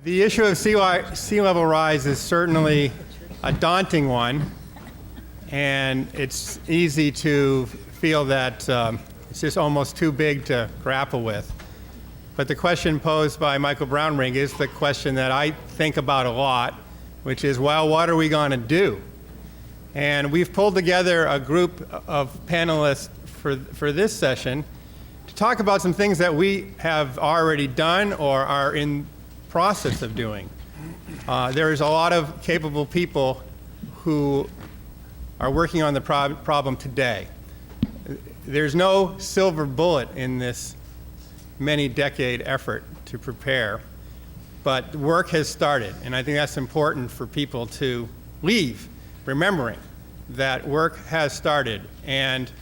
The issue of sea level rise is certainly a daunting one, and it's easy to feel that it's just almost too big to grapple with. But the question posed by Michael Brownring is the question that I think about a lot, which is, well, what are we going to do? And we've pulled together a group of panelists for this session to talk about some things that we have already done or are in process of doing. There's a lot of capable people who are working on the problem today. There's no silver bullet in this many-decade effort to prepare, but work has started, and I think that's important for people to leave remembering that work has started, and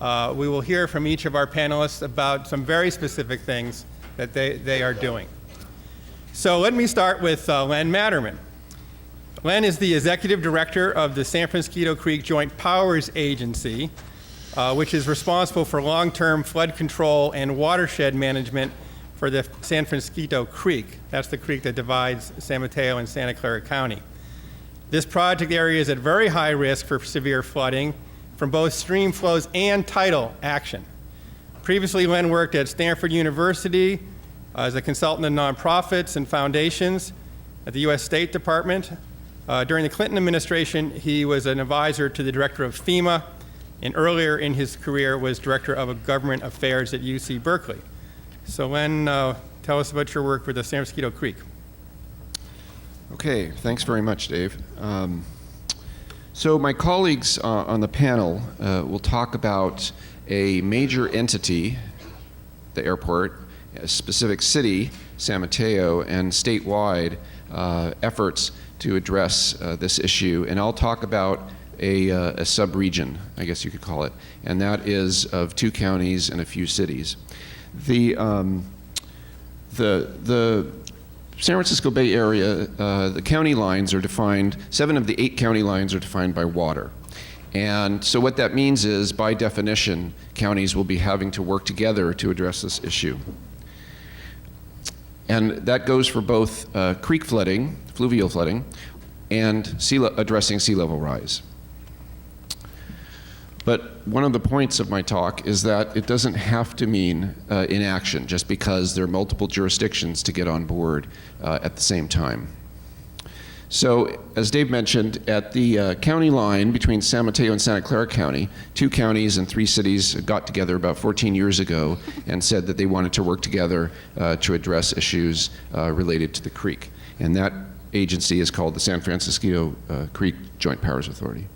we will hear from each of our panelists about some very specific things that they are doing. So let me start with Len Matterman. Len is the executive director of the San Francisco Creek Joint Powers Agency, which is responsible for long-term flood control and watershed management for the San Francisco Creek. That's the creek that divides San Mateo and Santa Clara County. This project area is at very high risk for severe flooding from both stream flows and tidal action. Previously, Len worked at Stanford University as a consultant in nonprofits and foundations at the U.S. State Department. During the Clinton administration, he was an advisor to the director of FEMA, and earlier in his career was director of government affairs at UC Berkeley. So Len, tell us about your work with the San Francisco Creek. Okay, thanks very much, Dave. So my colleagues on the panel will talk about a major entity, the airport, a specific city, San Mateo, and statewide efforts to address this issue. And I'll talk about a sub-region, I guess you could call it, and that is of 2 counties and a few cities. The San Francisco Bay Area, the county lines are defined, 7 of the 8 county lines are defined by water. And so what that means is, by definition, counties will be having to work together to address this issue. And that goes for both creek flooding, fluvial flooding, and addressing sea level rise. But one of the points of my talk is that it doesn't have to mean inaction just because there are multiple jurisdictions to get on board at the same time. So, as Dave mentioned, at the county line between San Mateo and Santa Clara County, 2 counties and 3 cities got together about 14 years ago and said that they wanted to work together to address issues related to the creek. And that agency is called the San Francisco Creek Joint Powers Authority.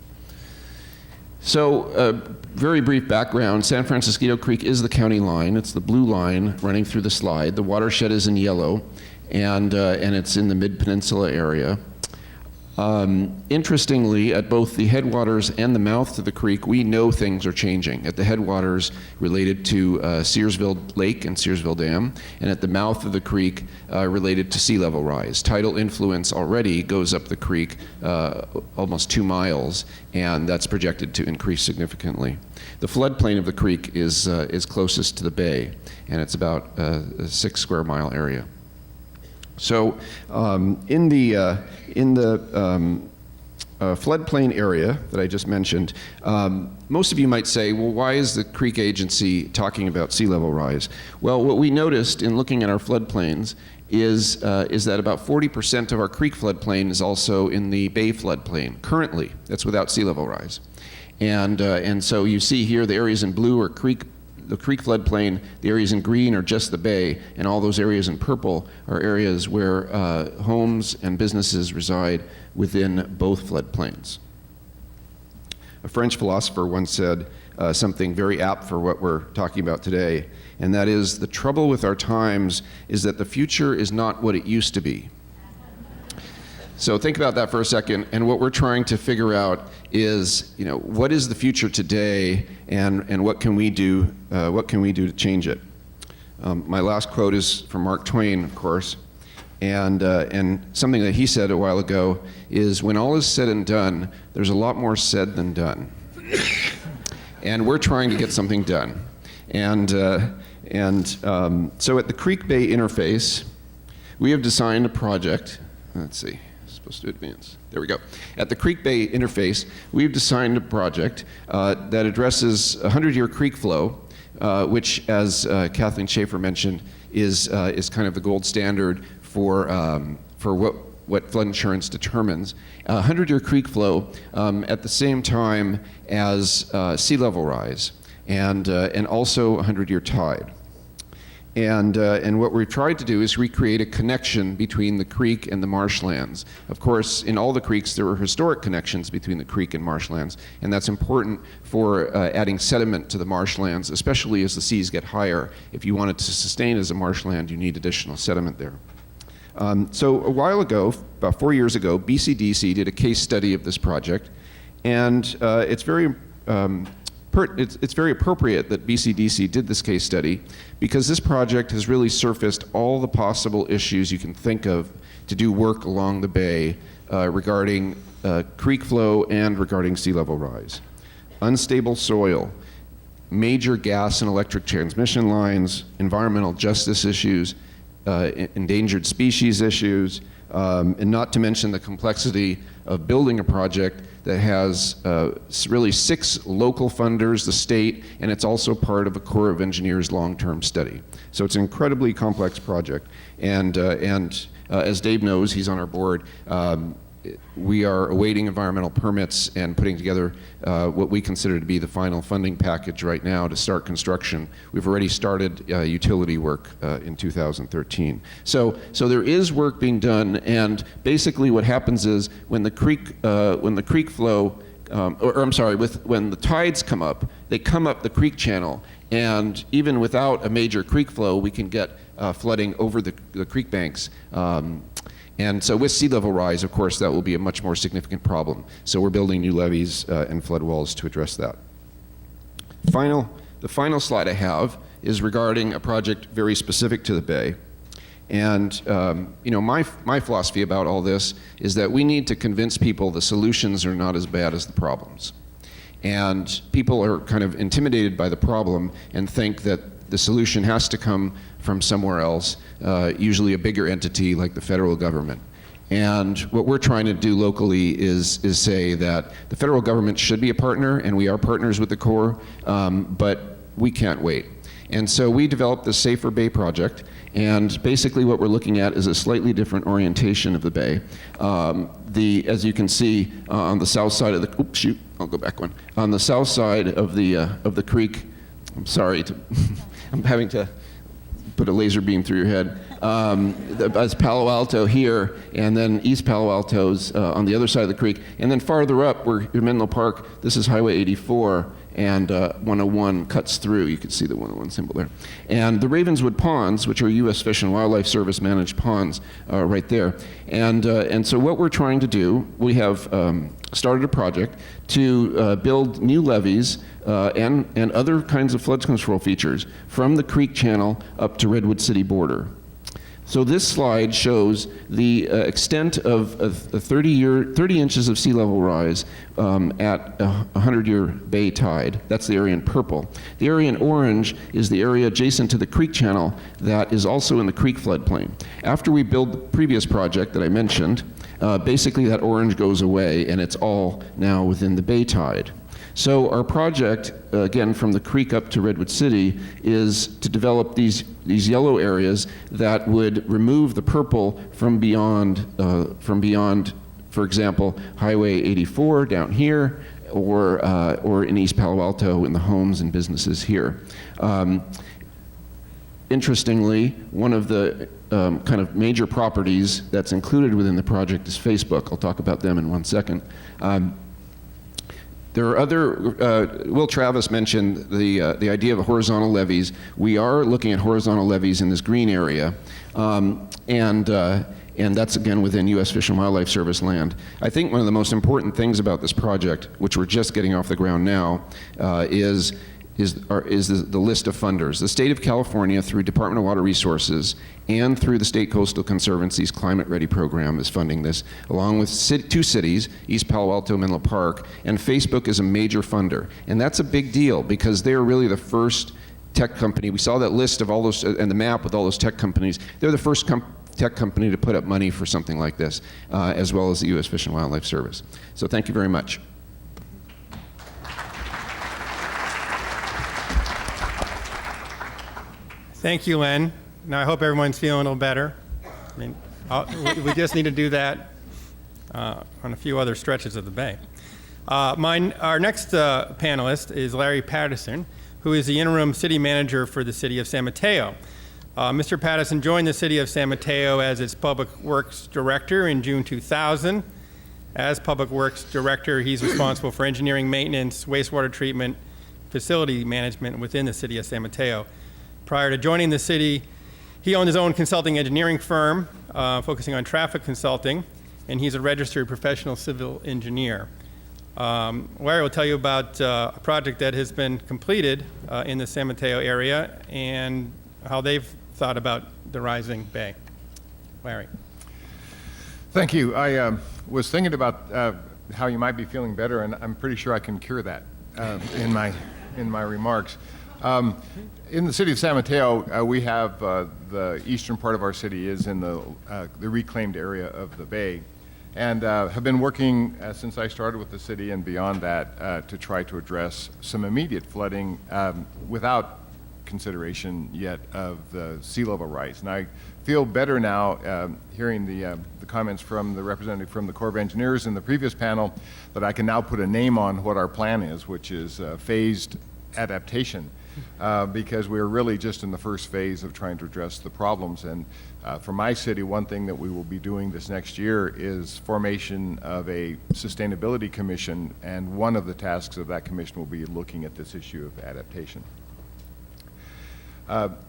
So, very brief background, San Francisco Creek is the county line. It's the blue line running through the slide. The watershed is in yellow, and it's in the mid-peninsula area. Interestingly, at both the headwaters and the mouth to the creek, we know things are changing. At the headwaters, related to Searsville Lake and Searsville Dam, and at the mouth of the creek, related to sea level rise. Tidal influence already goes up the creek almost 2 miles, and that's projected to increase significantly. The floodplain of the creek is closest to the bay, and it's about a 6 square mile area. So in the floodplain area that I just mentioned, most of you might say, well, why is the Creek Agency talking about sea level rise? Well, what we noticed in looking at our floodplains is that about 40% of our creek floodplain is also in the bay floodplain currently. That's without sea level rise. And so you see here the areas in blue are the creek floodplain, the areas in green are just the bay, and all those areas in purple are areas where homes and businesses reside within both floodplains. A French philosopher once said something very apt for what we're talking about today, and that is, the trouble with our times is that the future is not what it used to be. So think about that for a second, and what we're trying to figure out is, what is the future today, and what can we do? What can we do to change it? My last quote is from Mark Twain, of course, and something that he said a while ago is, "When all is said and done, there's a lot more said than done." And we're trying to get something done, and so at the Creek Bay interface, we have designed a project. Let's see, supposed to advance. There we go. At the Creek Bay interface, we've designed a project that addresses 100-year creek flow, which, as Kathleen Schaefer mentioned, is kind of the gold standard for what flood insurance determines. 100-year creek flow at the same time as sea level rise, and also 100-year tide. And what we've tried to do is recreate a connection between the creek and the marshlands. Of course, in all the creeks, there are historic connections between the creek and marshlands, and that's important for adding sediment to the marshlands, especially as the seas get higher. If you want it to sustain as a marshland, you need additional sediment there. So a while ago, about 4 years ago, BCDC did a case study of this project, and it's very appropriate that BCDC did this case study because this project has really surfaced all the possible issues you can think of to do work along the bay regarding creek flow and regarding sea level rise. Unstable soil, major gas and electric transmission lines, environmental justice issues, endangered species issues, and not to mention the complexity of building a project that has really 6 local funders, the state, and it's also part of a Corps of Engineers long-term study. So it's an incredibly complex project. And as Dave knows, he's on our board, we are awaiting environmental permits and putting together what we consider to be the final funding package right now to start construction. We've already started utility work in 2013. So there is work being done, and basically what happens is when the creek flow, when the tides come up, they come up the creek channel, and even without a major creek flow, we can get flooding over the creek banks. And so with sea level rise, of course, that will be a much more significant problem. So we're building new levees and flood walls to address that. The final slide I have is regarding a project very specific to the Bay. And my philosophy about all this is that we need to convince people the solutions are not as bad as the problems. And people are kind of intimidated by the problem and think that the solution has to come from somewhere else, usually a bigger entity like the federal government. And what we're trying to do locally is say that the federal government should be a partner, and we are partners with the Corps, but we can't wait. And so we developed the Safer Bay project, and basically what we're looking at is a slightly different orientation of the bay. As you can see on the south side of the, oops, shoot, I'll go back one. On the south side of the creek, I'm sorry, I'm having to put a laser beam through your head. That's Palo Alto here, and then East Palo Alto's on the other side of the creek. And then farther up, we're in Menlo Park. This is Highway 84, and 101 cuts through. You can see the 101 symbol there. And the Ravenswood Ponds, which are U.S. Fish and Wildlife Service managed ponds, are right there. And so what we're trying to do, we have started a project to build new levees and other kinds of flood control features from the creek channel up to Redwood City border. So this slide shows the extent of 30 inches of sea level rise at a 100-year bay tide. That's the area in purple. The area in orange is the area adjacent to the creek channel that is also in the creek floodplain. After we build the previous project that I mentioned, basically that orange goes away and it's all now within the bay tide. So our project, again, from the creek up to Redwood City, is to develop these yellow areas that would remove the purple from beyond, for example, Highway 84 down here, or in East Palo Alto in the homes and businesses here. Interestingly, one of the kind of major properties that's included within the project is Facebook. I'll talk about them in 1 second. There are other, Will Travis mentioned the idea of horizontal levees. We are looking at horizontal levees in this green area, and that's again within U.S. Fish and Wildlife Service land. I think one of the most important things about this project, which we're just getting off the ground now, is the list of funders. The state of California, through Department of Water Resources and through the State Coastal Conservancy's Climate Ready program, is funding this, along with 2 cities, East Palo Alto, Menlo Park, and Facebook is a major funder. And that's a big deal because they're really the first tech company. We saw that list of all those, and the map with all those tech companies. They're the first tech company to put up money for something like this, as well as the U.S. Fish and Wildlife Service. So thank you very much. Thank you, Len. Now, I hope everyone's feeling a little better. I mean, we just need to do that on a few other stretches of the bay. Our next panelist is Larry Patterson, who is the interim city manager for the city of San Mateo. Mr. Patterson joined the city of San Mateo as its public works director in June 2000. As public works director, he's responsible for engineering, maintenance, wastewater treatment, facility management within the city of San Mateo. Prior to joining the city, he owned his own consulting engineering firm, focusing on traffic consulting, and he's a registered professional civil engineer. Larry will tell you about a project that has been completed in the San Mateo area and how they've thought about the rising bay. Larry. Thank you. I was thinking about how you might be feeling better, and I'm pretty sure I can cure that in my remarks. In the city of San Mateo, we have the eastern part of our city is in the reclaimed area of the bay, and have been working since I started with the city and beyond that to try to address some immediate flooding without consideration yet of the sea level rise. And I feel better now hearing the comments from the representative from the Corps of Engineers in the previous panel that I can now put a name on what our plan is, which is phased adaptation. Because we're really just in the first phase of trying to address the problems. And for my city, one thing that we will be doing this next year is formation of a sustainability commission, and one of the tasks of that commission will be looking at this issue of adaptation.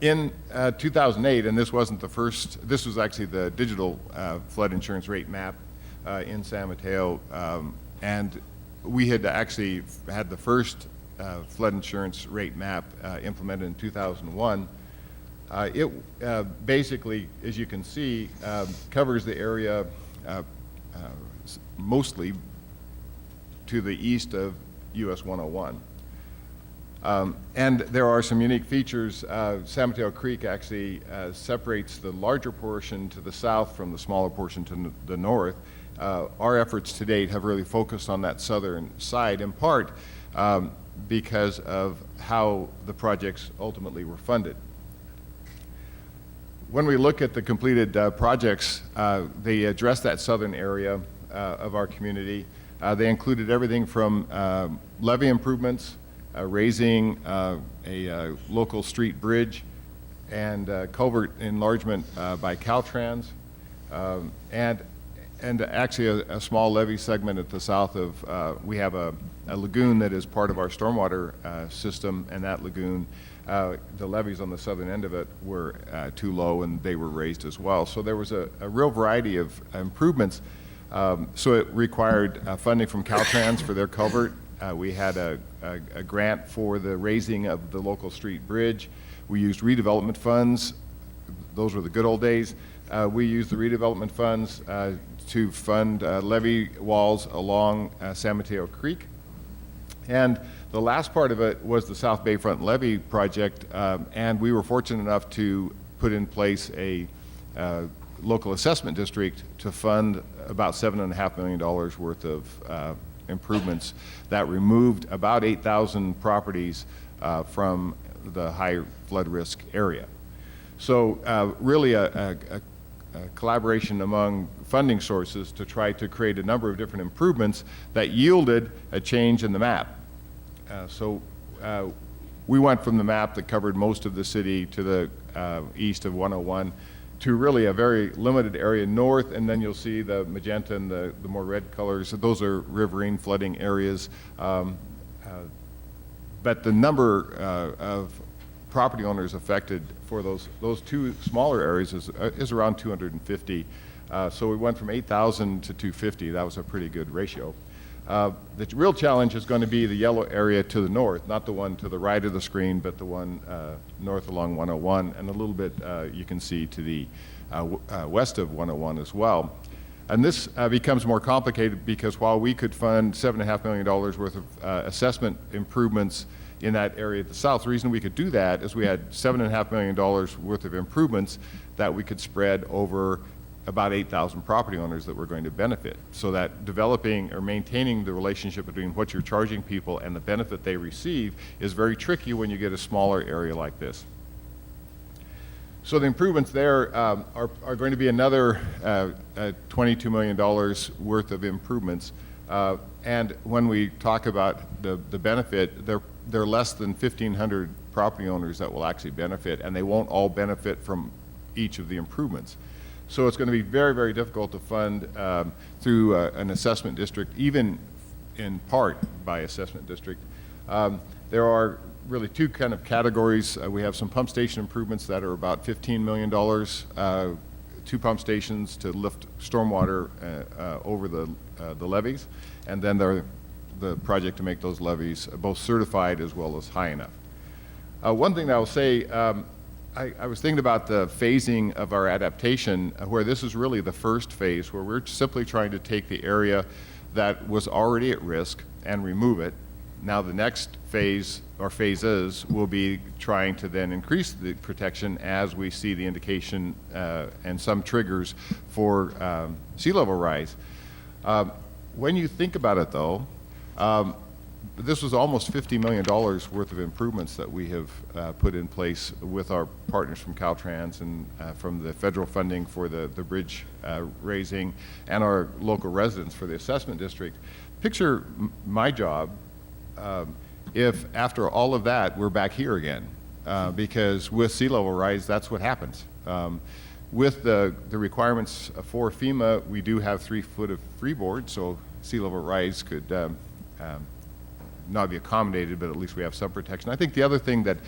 In 2008, and this wasn't the first, this was actually the digital flood insurance rate map in San Mateo, and we had actually had the first flood insurance rate map implemented in 2001. It basically, as you can see, covers the area mostly to the east of US 101. And there are some unique features. San Mateo Creek actually separates the larger portion to the south from the smaller portion to the north. Our efforts to date have really focused on that southern side, in part because of how the projects ultimately were funded. When we look at the completed projects, they address that southern area of our community. They included everything from levee improvements, raising a local street bridge, and culvert enlargement by Caltrans, and actually a small levee segment at the south of, we have a lagoon that is part of our stormwater system, and that lagoon, the levees on the southern end of it were too low, and they were raised as well. So there was a real variety of improvements. So it required funding from Caltrans for their culvert. We had a grant for the raising of the local street bridge. We used redevelopment funds. Those were the good old days. We used the redevelopment funds to fund levee walls along San Mateo Creek. And the last part of it was the South Bayfront Levee project, and we were fortunate enough to put in place a local assessment district to fund about $7.5 million worth of improvements that removed about 8,000 properties from the high flood risk area. So really a collaboration among funding sources to try to create a number of different improvements that yielded a change in the map. So we went from the map that covered most of the city to the east of 101 to really a very limited area north, and then you'll see the magenta and the more red colors. So those are riverine flooding areas. But the number of property owners affected for those two smaller areas is around 250. So we went from 8,000 to 250. That was a pretty good ratio. The real challenge is going to be the yellow area to the north, not the one to the right of the screen, but the one north along 101, and a little bit you can see to the west of 101 as well. And this becomes more complicated because while we could fund $7.5 million worth of assessment improvements in that area of the south. The reason we could do that is we had $7.5 million worth of improvements that we could spread over about 8,000 property owners that were going to benefit. So that developing or maintaining the relationship between what you're charging people and the benefit they receive is very tricky when you get a smaller area like this. So the improvements there are going to be another $22 million worth of improvements. And when we talk about the benefit, they're less than 1,500 property owners that will actually benefit, and they won't all benefit from each of the improvements. So it's going to be very, very difficult to fund through an assessment district, even in part by assessment district. There are really two kind of categories. We have some pump station improvements that are about $15 million, 2 pump stations to lift stormwater over the levees, and then the project to make those levees both certified as well as high enough. One thing that I'll say, I was thinking about the phasing of our adaptation, where this is really the first phase, where we're simply trying to take the area that was already at risk and remove it. Now the next phase, or phases, will be trying to then increase the protection as we see the indication and some triggers for sea level rise. When you think about it though, this was almost $50 million worth of improvements that we have put in place with our partners from Caltrans and from the federal funding for the bridge raising and our local residents for the assessment district. Picture my job if after all of that we're back here again, because with sea level rise, that's what happens. With the requirements for FEMA, we do have 3 foot of freeboard, so sea level rise could not be accommodated, but at least we have some protection. I think the other thing that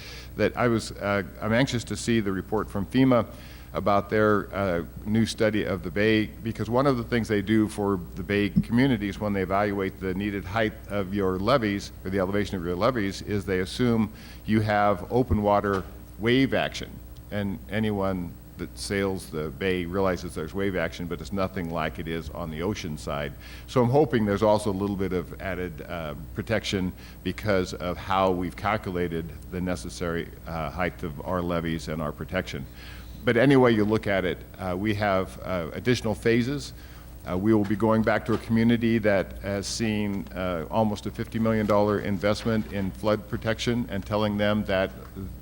I'm anxious to see the report from FEMA about their new study of the bay, because one of the things they do for the bay communities when they evaluate the needed height of your levees, or the elevation of your levees, is they assume you have open water wave action. And anyone that sails the bay realizes there's wave action, but it's nothing like it is on the ocean side. So I'm hoping there's also a little bit of added protection because of how we've calculated the necessary height of our levees and our protection. But any way you look at it, we have additional phases. We will be going back to a community that has seen almost a $50 million investment in flood protection, and telling them that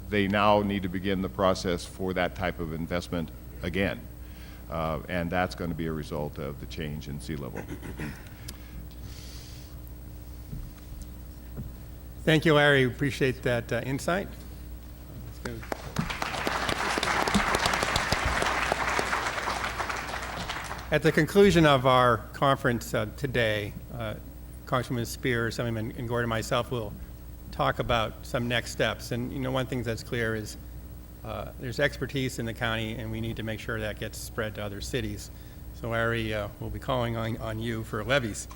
they now need to begin the process for that type of investment again. And that's going to be a result of the change in sea level. Thank you, Larry. Appreciate that insight. At the conclusion of our conference today, Congresswoman Speier, Assemblyman, and Gordon and myself will talk about some next steps. And you know, one thing that's clear is there's expertise in the county, and we need to make sure that gets spread to other cities. So Larry, we'll be calling on you for levies.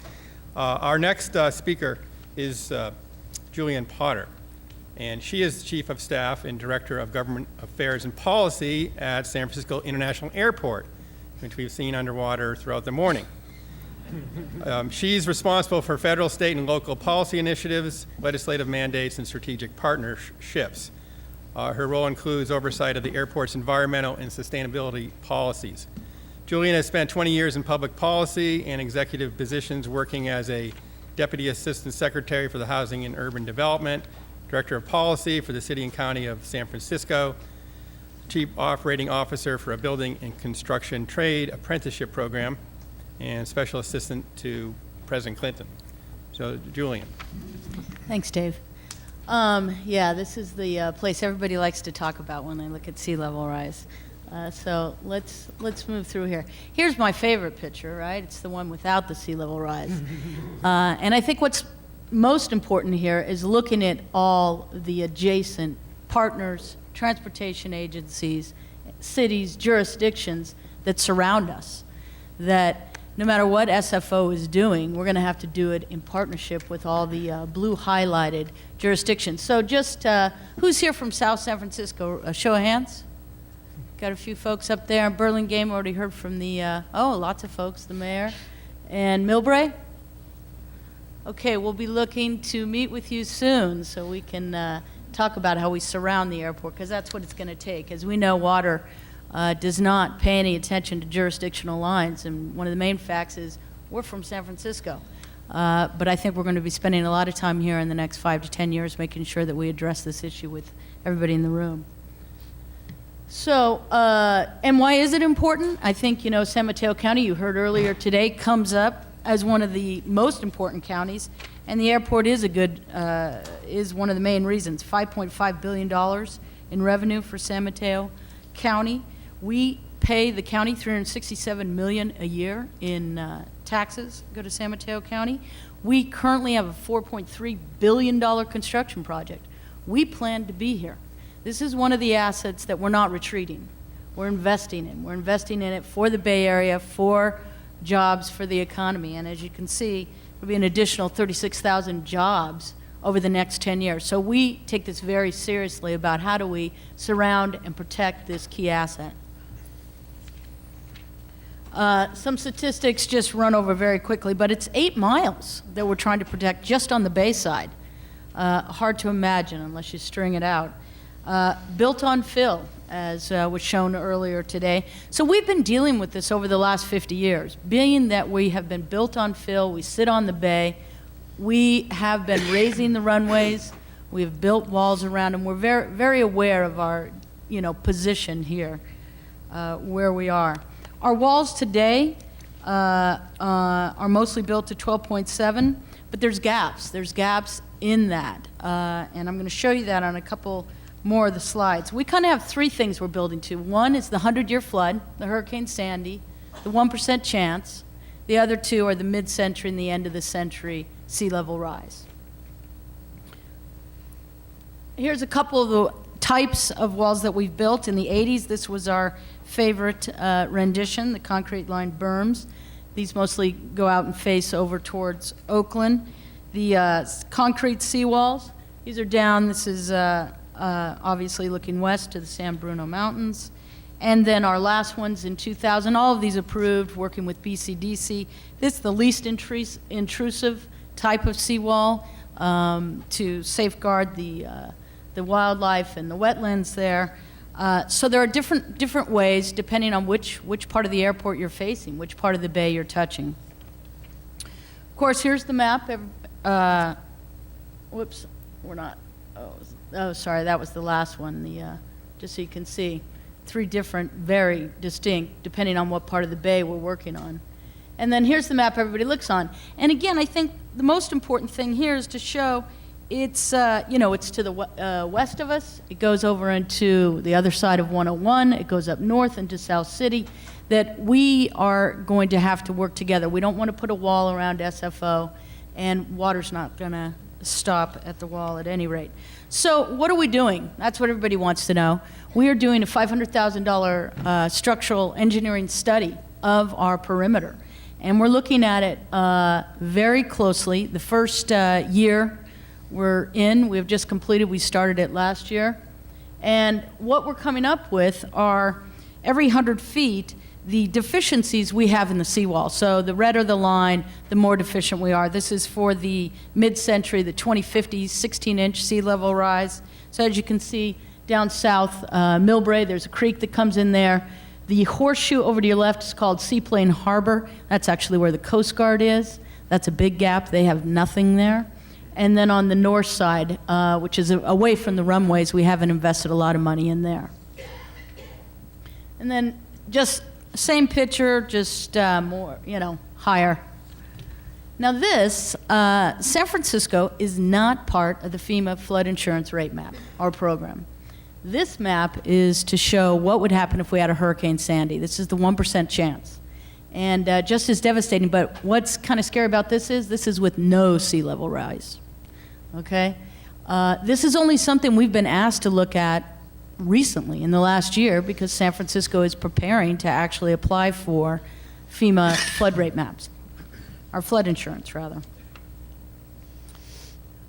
Our next speaker is Julian Potter, and she is Chief of Staff and Director of Government Affairs and Policy at San Francisco International Airport, which we've seen underwater throughout the morning. She's responsible for federal, state, and local policy initiatives, legislative mandates, and strategic partnerships. Her role includes oversight of the airport's environmental and sustainability policies. Julian has spent 20 years in public policy and executive positions, working as a Deputy Assistant Secretary for the Housing and Urban Development, Director of Policy for the City and County of San Francisco, Chief Operating Officer for a Building and Construction Trade Apprenticeship Program, and Special Assistant to President Clinton. So, Julian. Thanks, Dave. Yeah, this is the place everybody likes to talk about when they look at sea level rise. So let's move through here. Here's my favorite picture, right? It's the one without the sea level rise. And I think what's most important here is looking at all the adjacent partners, transportation agencies, cities, jurisdictions that surround us, that no matter what SFO is doing, we're going to have to do it in partnership with all the blue highlighted jurisdictions. So just who's here from South San Francisco? A show of hands? Got a few folks up there. Burlingame, already heard from the, lots of folks, the mayor. And Millbrae? Okay, we'll be looking to meet with you soon so we can talk about how we surround the airport, because that's what it's going to take. As we know, water does not pay any attention to jurisdictional lines, and one of the main facts is we're from San Francisco. But I think we're going to be spending a lot of time here in the next 5 to 10 years making sure that we address this issue with everybody in the room. So, and why is it important? I think, you know, San Mateo County, you heard earlier today, comes up as one of the most important counties, and the airport is is one of the main reasons. $5.5 billion in revenue for San Mateo County. We pay the county $367 million a year in taxes go to San Mateo County. We currently have a $4.3 billion construction project. We plan to be here. This is one of the assets that we're not retreating. We're investing in. We're investing in it for the Bay Area, for jobs, for the economy. And as you can see, there'll be an additional 36,000 jobs over the next 10 years. So we take this very seriously about how do we surround and protect this key asset. Some statistics just run over very quickly, but it's 8 miles that we're trying to protect just on the bay side. Hard to imagine unless you string it out. Built on fill, as was shown earlier today. So we've been dealing with this over the last 50 years. Being that we have been built on fill, we sit on the bay, we have been raising the runways, we've built walls around them. We're very, very aware of our, you know, position here, where we are. Our walls today are mostly built to 12.7, but there's gaps. There's gaps in that, and I'm going to show you that on a couple more of the slides. We kind of have 3 things we're building to. One is the 100-year flood, the Hurricane Sandy, the 1% chance. The other 2 are the mid-century and the end of the century sea level rise. Here's a couple of the types of walls that we've built. In the 80s, this was our favorite rendition, the concrete lined berms. These mostly go out and face over towards Oakland. The concrete seawalls, these are down. This is obviously looking west to the San Bruno Mountains. And then our last ones in 2000, all of these approved, working with BCDC. This is the least intrusive type of seawall to safeguard the wildlife and the wetlands there. So there are different ways depending on which part of the airport you're facing, which part of the bay you're touching. Of course, here's the map. Whoops, we're not. Oh, sorry, that was the last one. Just so you can see, 3 different, very distinct, depending on what part of the bay we're working on. And then here's the map everybody looks on. And again, I think the most important thing here is to show it's, you know, it's to the west of us. It goes over into the other side of 101. It goes up north into South City, that we are going to have to work together. We don't want to put a wall around SFO, and water's not going to stop at the wall at any rate. So what are we doing? That's what everybody wants to know. We are doing a $500,000 structural engineering study of our perimeter. And we're looking at it very closely. The first year we're in, we've just completed, we started it last year. And what we're coming up with are every 100 feet, the deficiencies we have in the seawall. So the redder the line, the more deficient we are. This is for the mid-century, the 2050 16-inch sea level rise. So as you can see down south, Millbrae, there's a creek that comes in there. The horseshoe over to your left is called Seaplane Harbor. That's actually where the Coast Guard is. That's a big gap. They have nothing there. And then on the north side, which is away from the runways, we haven't invested a lot of money in there. And then just same picture, just more, you know, higher. Now this, San Francisco is not part of the FEMA flood insurance rate map, our program. This map is to show what would happen if we had a Hurricane Sandy. This is the 1% chance. And just as devastating, but what's kind of scary about this is with no sea level rise, okay? This is only something we've been asked to look at recently in the last year because San Francisco is preparing to actually apply for FEMA flood rate maps, or flood insurance rather.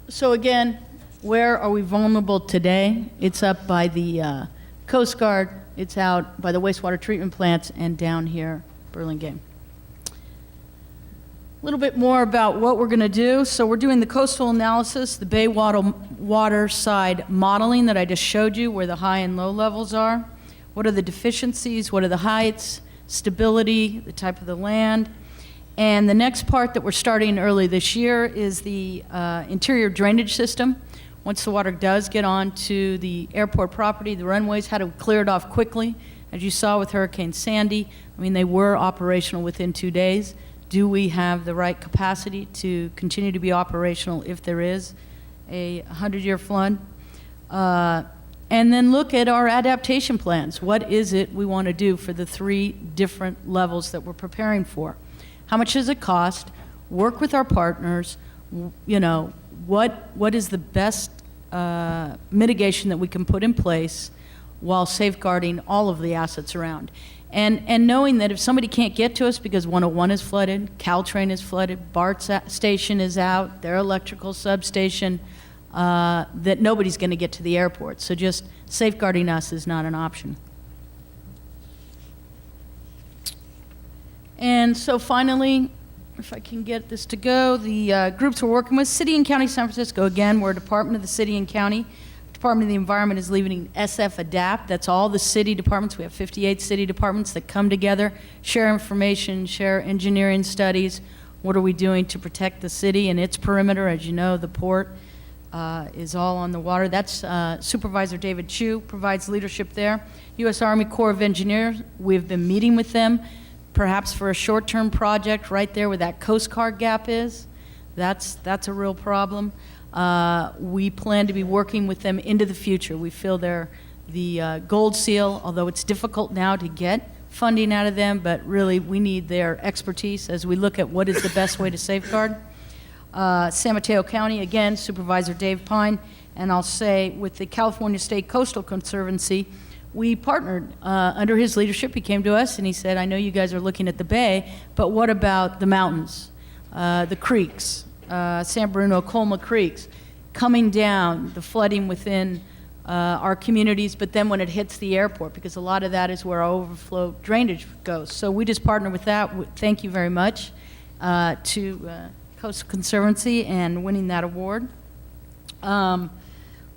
So again, where are we vulnerable today? It's up by the Coast Guard, it's out by the wastewater treatment plants, and down here, Burlingame. little bit more about what we're going to do. So we're doing the coastal analysis, the bay water side modeling that I just showed you, where the high and low levels are. What are the deficiencies? What are the heights? Stability, the type of the land. And the next part that we're starting early this year is the interior drainage system. Once the water does get onto the airport property, the runways, how to clear it off quickly. As you saw with Hurricane Sandy, I mean, they were operational within 2 days. Do we have the right capacity to continue to be operational if there is a 100-year flood? And then look at our adaptation plans. What is it we want to do for the 3 different levels that we're preparing for? How much does it cost? Work with our partners. You know, what is the best mitigation that we can put in place while safeguarding all of the assets around? And knowing that if somebody can't get to us because 101 is flooded, Caltrain is flooded, BART's station is out, their electrical substation, that nobody's going to get to the airport. So just safeguarding us is not an option. And so finally, if I can get this to go, the groups we're working with, City and County San Francisco, again, we're a department of the City and County. Department of the Environment is leading SF Adapt. That's all the city departments. We have 58 city departments that come together, share information, share engineering studies. What are we doing to protect the city and its perimeter? As you know, the port is all on the water. That's Supervisor David Chu provides leadership there. U.S. Army Corps of Engineers, we've been meeting with them, perhaps for a short-term project right there where that Coast Guard gap is. That's a real problem. We plan to be working with them into the future. We feel they're the gold seal, although it's difficult now to get funding out of them, but really we need their expertise as we look at what is the best way to safeguard. San Mateo County, again, Supervisor Dave Pine, and I'll say with the California State Coastal Conservancy, we partnered under his leadership. He came to us and he said, I know you guys are looking at the bay, but what about the mountains, the creeks, San Bruno, Colma Creeks, coming down, the flooding within our communities, but then when it hits the airport, because a lot of that is where our overflow drainage goes. So we just partnered with that. Thank you very much to Coastal Conservancy and winning that award.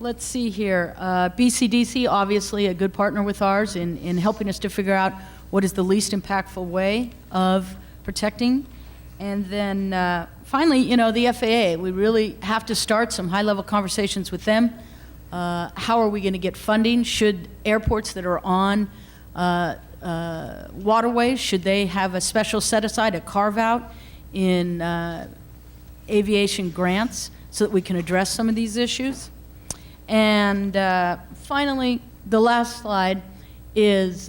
Let's see here. BCDC, obviously a good partner with ours in helping us to figure out what is the least impactful way of protecting. And then finally, you know, the FAA. We really have to start some high-level conversations with them. How are we going to get funding? Should airports that are on waterways, should they have a special set-aside, a carve-out in aviation grants so that we can address some of these issues? And finally, the last slide is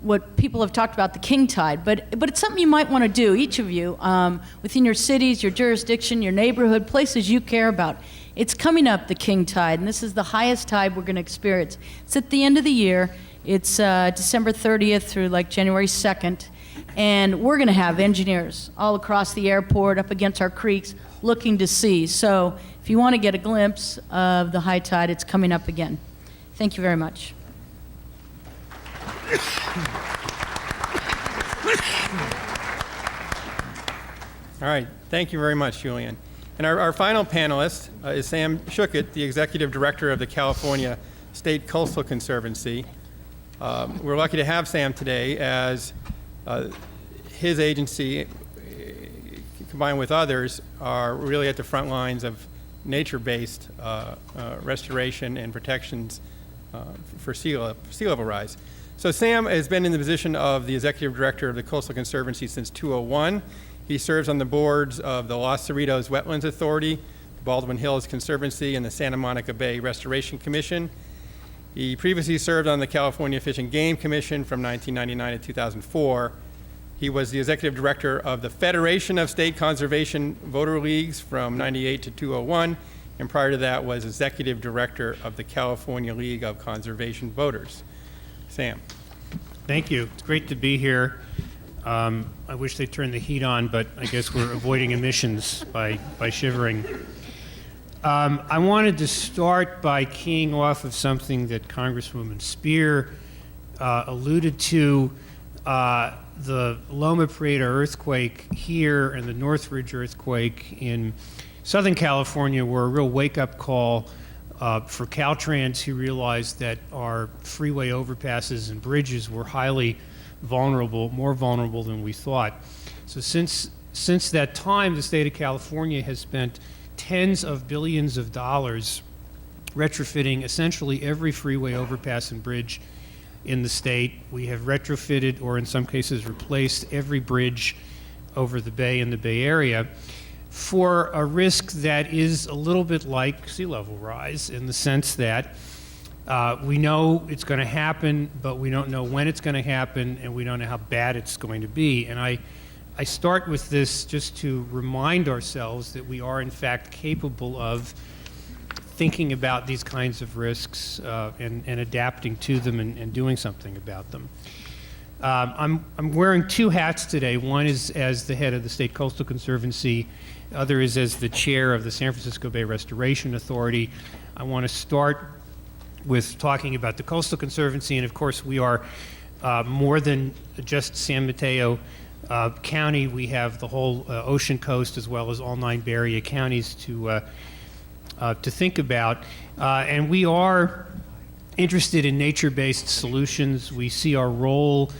what people have talked about, the king tide, but it's something you might want to do, each of you, within your cities, your jurisdiction, your neighborhood, places you care about. It's coming up, the king tide, and this is the highest tide we're going to experience. It's at the end of the year. It's December 30th through like January 2nd, and we're going to have engineers all across the airport, up against our creeks, looking to see. So if you want to get a glimpse of the high tide, it's coming up again. Thank you very much. All right, thank you very much, Julian. And our final panelist is Sam Schuckett, the Executive Director of the California State Coastal Conservancy. We're lucky to have Sam today as his agency, combined with others, are really at the front lines of nature-based restoration and protections for sea level rise. So Sam has been in the position of the Executive Director of the Coastal Conservancy since 2001. He serves on the boards of the Los Cerritos Wetlands Authority, Baldwin Hills Conservancy, and the Santa Monica Bay Restoration Commission. He previously served on the California Fish and Game Commission from 1999 to 2004. He was the Executive Director of the Federation of State Conservation Voter Leagues from 98 to 2001, and prior to that was Executive Director of the California League of Conservation Voters. Sam. Thank you. It's great to be here. I wish they turned the heat on, but I guess we're avoiding emissions by shivering. I wanted to start by keying off of something that Congresswoman Speier alluded to. the Loma Prieta earthquake here and the Northridge earthquake in Southern California were a real wake-up call for Caltrans, who realized that our freeway overpasses and bridges were highly vulnerable, more vulnerable than we thought. So since that time, the state of California has spent tens of billions of dollars retrofitting essentially every freeway overpass and bridge in the state. We have retrofitted, or in some cases replaced, every bridge over the bay in the Bay Area for a risk that is a little bit like sea level rise, in the sense that we know it's going to happen, but we don't know when it's going to happen, and we don't know how bad it's going to be. And I start with this just to remind ourselves that we are in fact capable of thinking about these kinds of risks and adapting to them and doing something about them. I'm wearing two hats today. One is as the head of the State Coastal Conservancy. The other is as the chair of the San Francisco Bay Restoration Authority. I want to start with talking about the Coastal Conservancy, and of course we are more than just San Mateo County. We have the whole ocean coast as well as all 9 Bay Area counties to think about. And we are interested in nature-based solutions. We see our role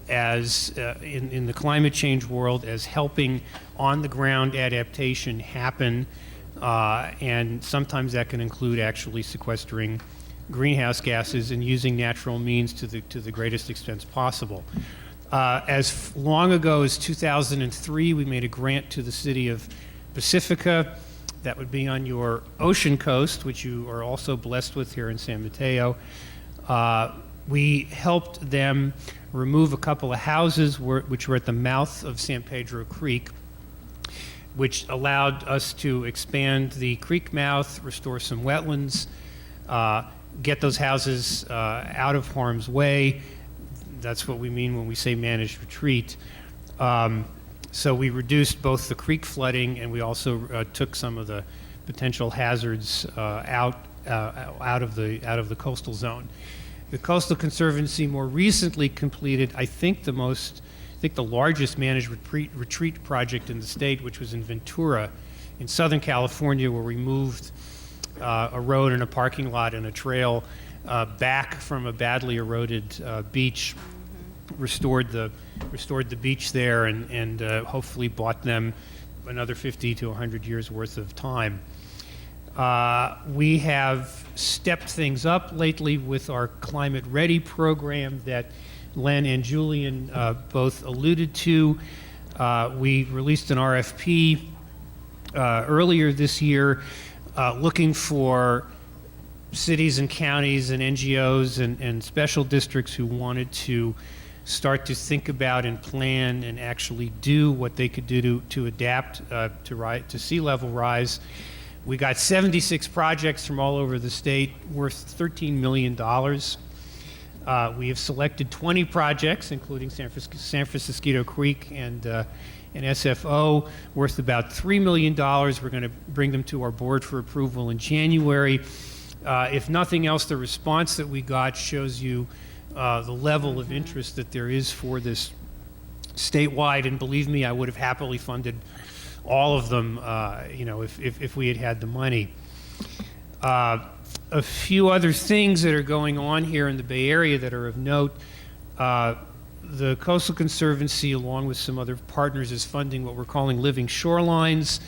as in the climate change world as helping on-the-ground adaptation happen, and sometimes that can include actually sequestering greenhouse gases and using natural means to the greatest extent possible. As long ago as 2003, we made a grant to the city of Pacifica. That would be on your ocean coast, which you are also blessed with here in San Mateo. We helped them remove a couple of houses which were at the mouth of San Pedro Creek, which allowed us to expand the creek mouth, restore some wetlands, get those houses out of harm's way. That's what we mean when we say managed retreat. So we reduced both the creek flooding, and we also took some of the potential hazards out of the coastal zone. The Coastal Conservancy more recently completed, I think the largest managed retreat project in the state, which was in Ventura, in Southern California, where we moved a road and a parking lot and a trail back from a badly eroded beach, restored the beach there, and hopefully bought them another 50 to 100 years worth of time. We have stepped things up lately with our Climate Ready program that Len and Julian both alluded to. We released an RFP earlier this year looking for cities and counties and NGOs and special districts who wanted to start to think about and plan and actually do what they could do to adapt to sea level rise. We got 76 projects from all over the state worth $13 million. We have selected 20 projects, including San Francisco Creek and SFO, worth about $3 million. We're going to bring them to our board for approval in January. If nothing else, the response that we got shows you the level of interest that there is for this statewide, and believe me, I would have happily funded all of them, if we had had the money. A few other things that are going on here in the Bay Area that are of note. The Coastal Conservancy, along with some other partners, is funding what we're calling living shorelines.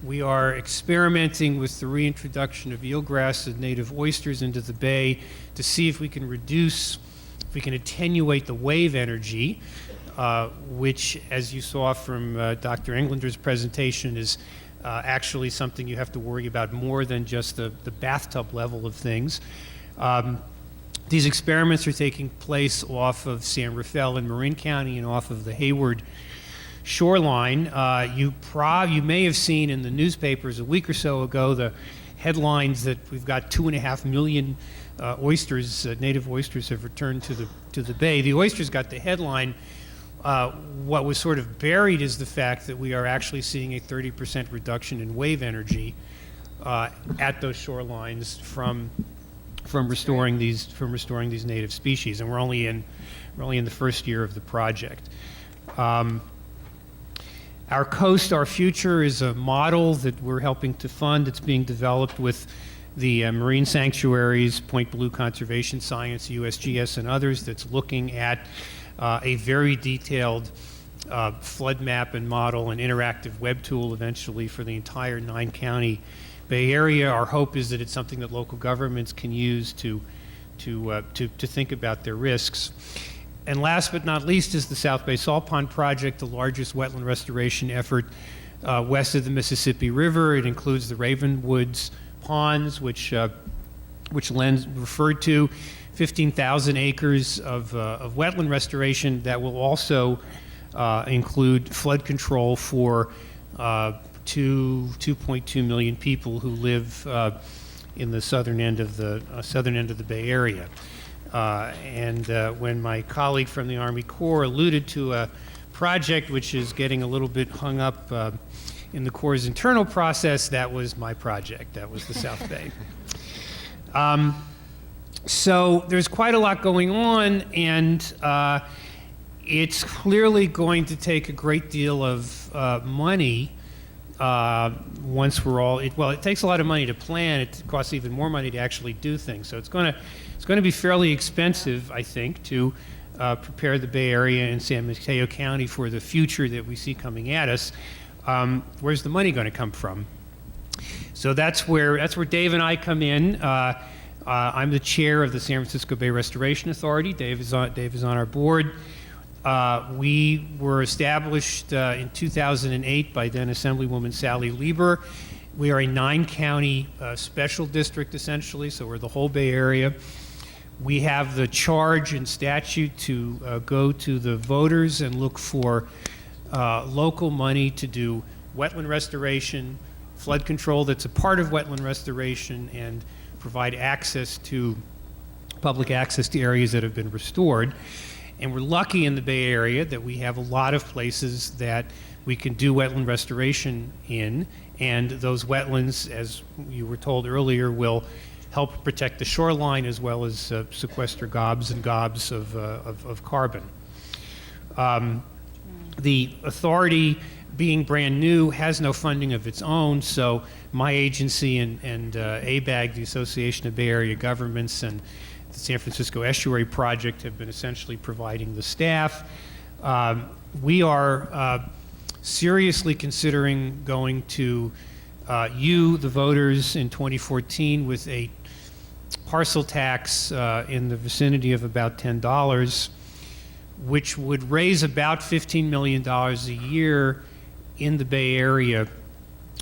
We are experimenting with the reintroduction of eelgrass and native oysters into the bay to see if we can attenuate the wave energy, which, as you saw from Dr. Englander's presentation, is actually something you have to worry about more than just the bathtub level of things. These experiments are taking place off of San Rafael in Marin County and off of the Hayward shoreline. You may have seen in the newspapers a week or so ago the headlines that we've got 2.5 million oysters, native oysters, have returned to the bay. The oysters got the headline. What was sort of buried is the fact that we are actually seeing a 30% reduction in wave energy at those shorelines from restoring these native species, and we're only in the first year of the project. Our Coast, Our Future is a model that we're helping to fund. It's being developed with the marine sanctuaries, Point Blue Conservation Science, USGS, and others, that's looking at a very detailed flood map and model and interactive web tool eventually for the entire 9-county Bay Area. Our hope is that it's something that local governments can use to think about their risks. And last but not least is the South Bay Salt Pond Project, the largest wetland restoration effort west of the Mississippi River. It includes the Ravenwoods ponds, which Len referred to, 15,000 acres of wetland restoration that will also include flood control for 2.2 million people who live in the southern end of the Bay Area. When my colleague from the Army Corps alluded to a project which is getting a little bit hung up in the Corps' internal process, that was my project. That was the South Bay. So there's quite a lot going on, and it's clearly going to take a great deal of money once we're all, it takes a lot of money to plan. It costs even more money to actually do things. So it's going to be fairly expensive, I think, to prepare the Bay Area and San Mateo County for the future that we see coming at us. Where's the money going to come from? So that's where Dave and I come in. I'm the chair of the San Francisco Bay Restoration Authority. Dave is on our board. We were established in 2008 by then Assemblywoman Sally Lieber. We are a 9-county special district, essentially, so we're the whole Bay Area. We have the charge and statute to go to the voters and look for local money to do wetland restoration, flood control that's a part of wetland restoration, and provide public access to areas that have been restored. And we're lucky in the Bay Area that we have a lot of places that we can do wetland restoration in, and those wetlands, as you were told earlier, will help protect the shoreline as well as sequester gobs and gobs of carbon. The authority, being brand new, has no funding of its own, so my agency and ABAG, the Association of Bay Area Governments, and the San Francisco Estuary Project have been essentially providing the staff. We are seriously considering going to you, the voters, in 2014 with a parcel tax in the vicinity of about $10, which would raise about $15 million a year in the Bay Area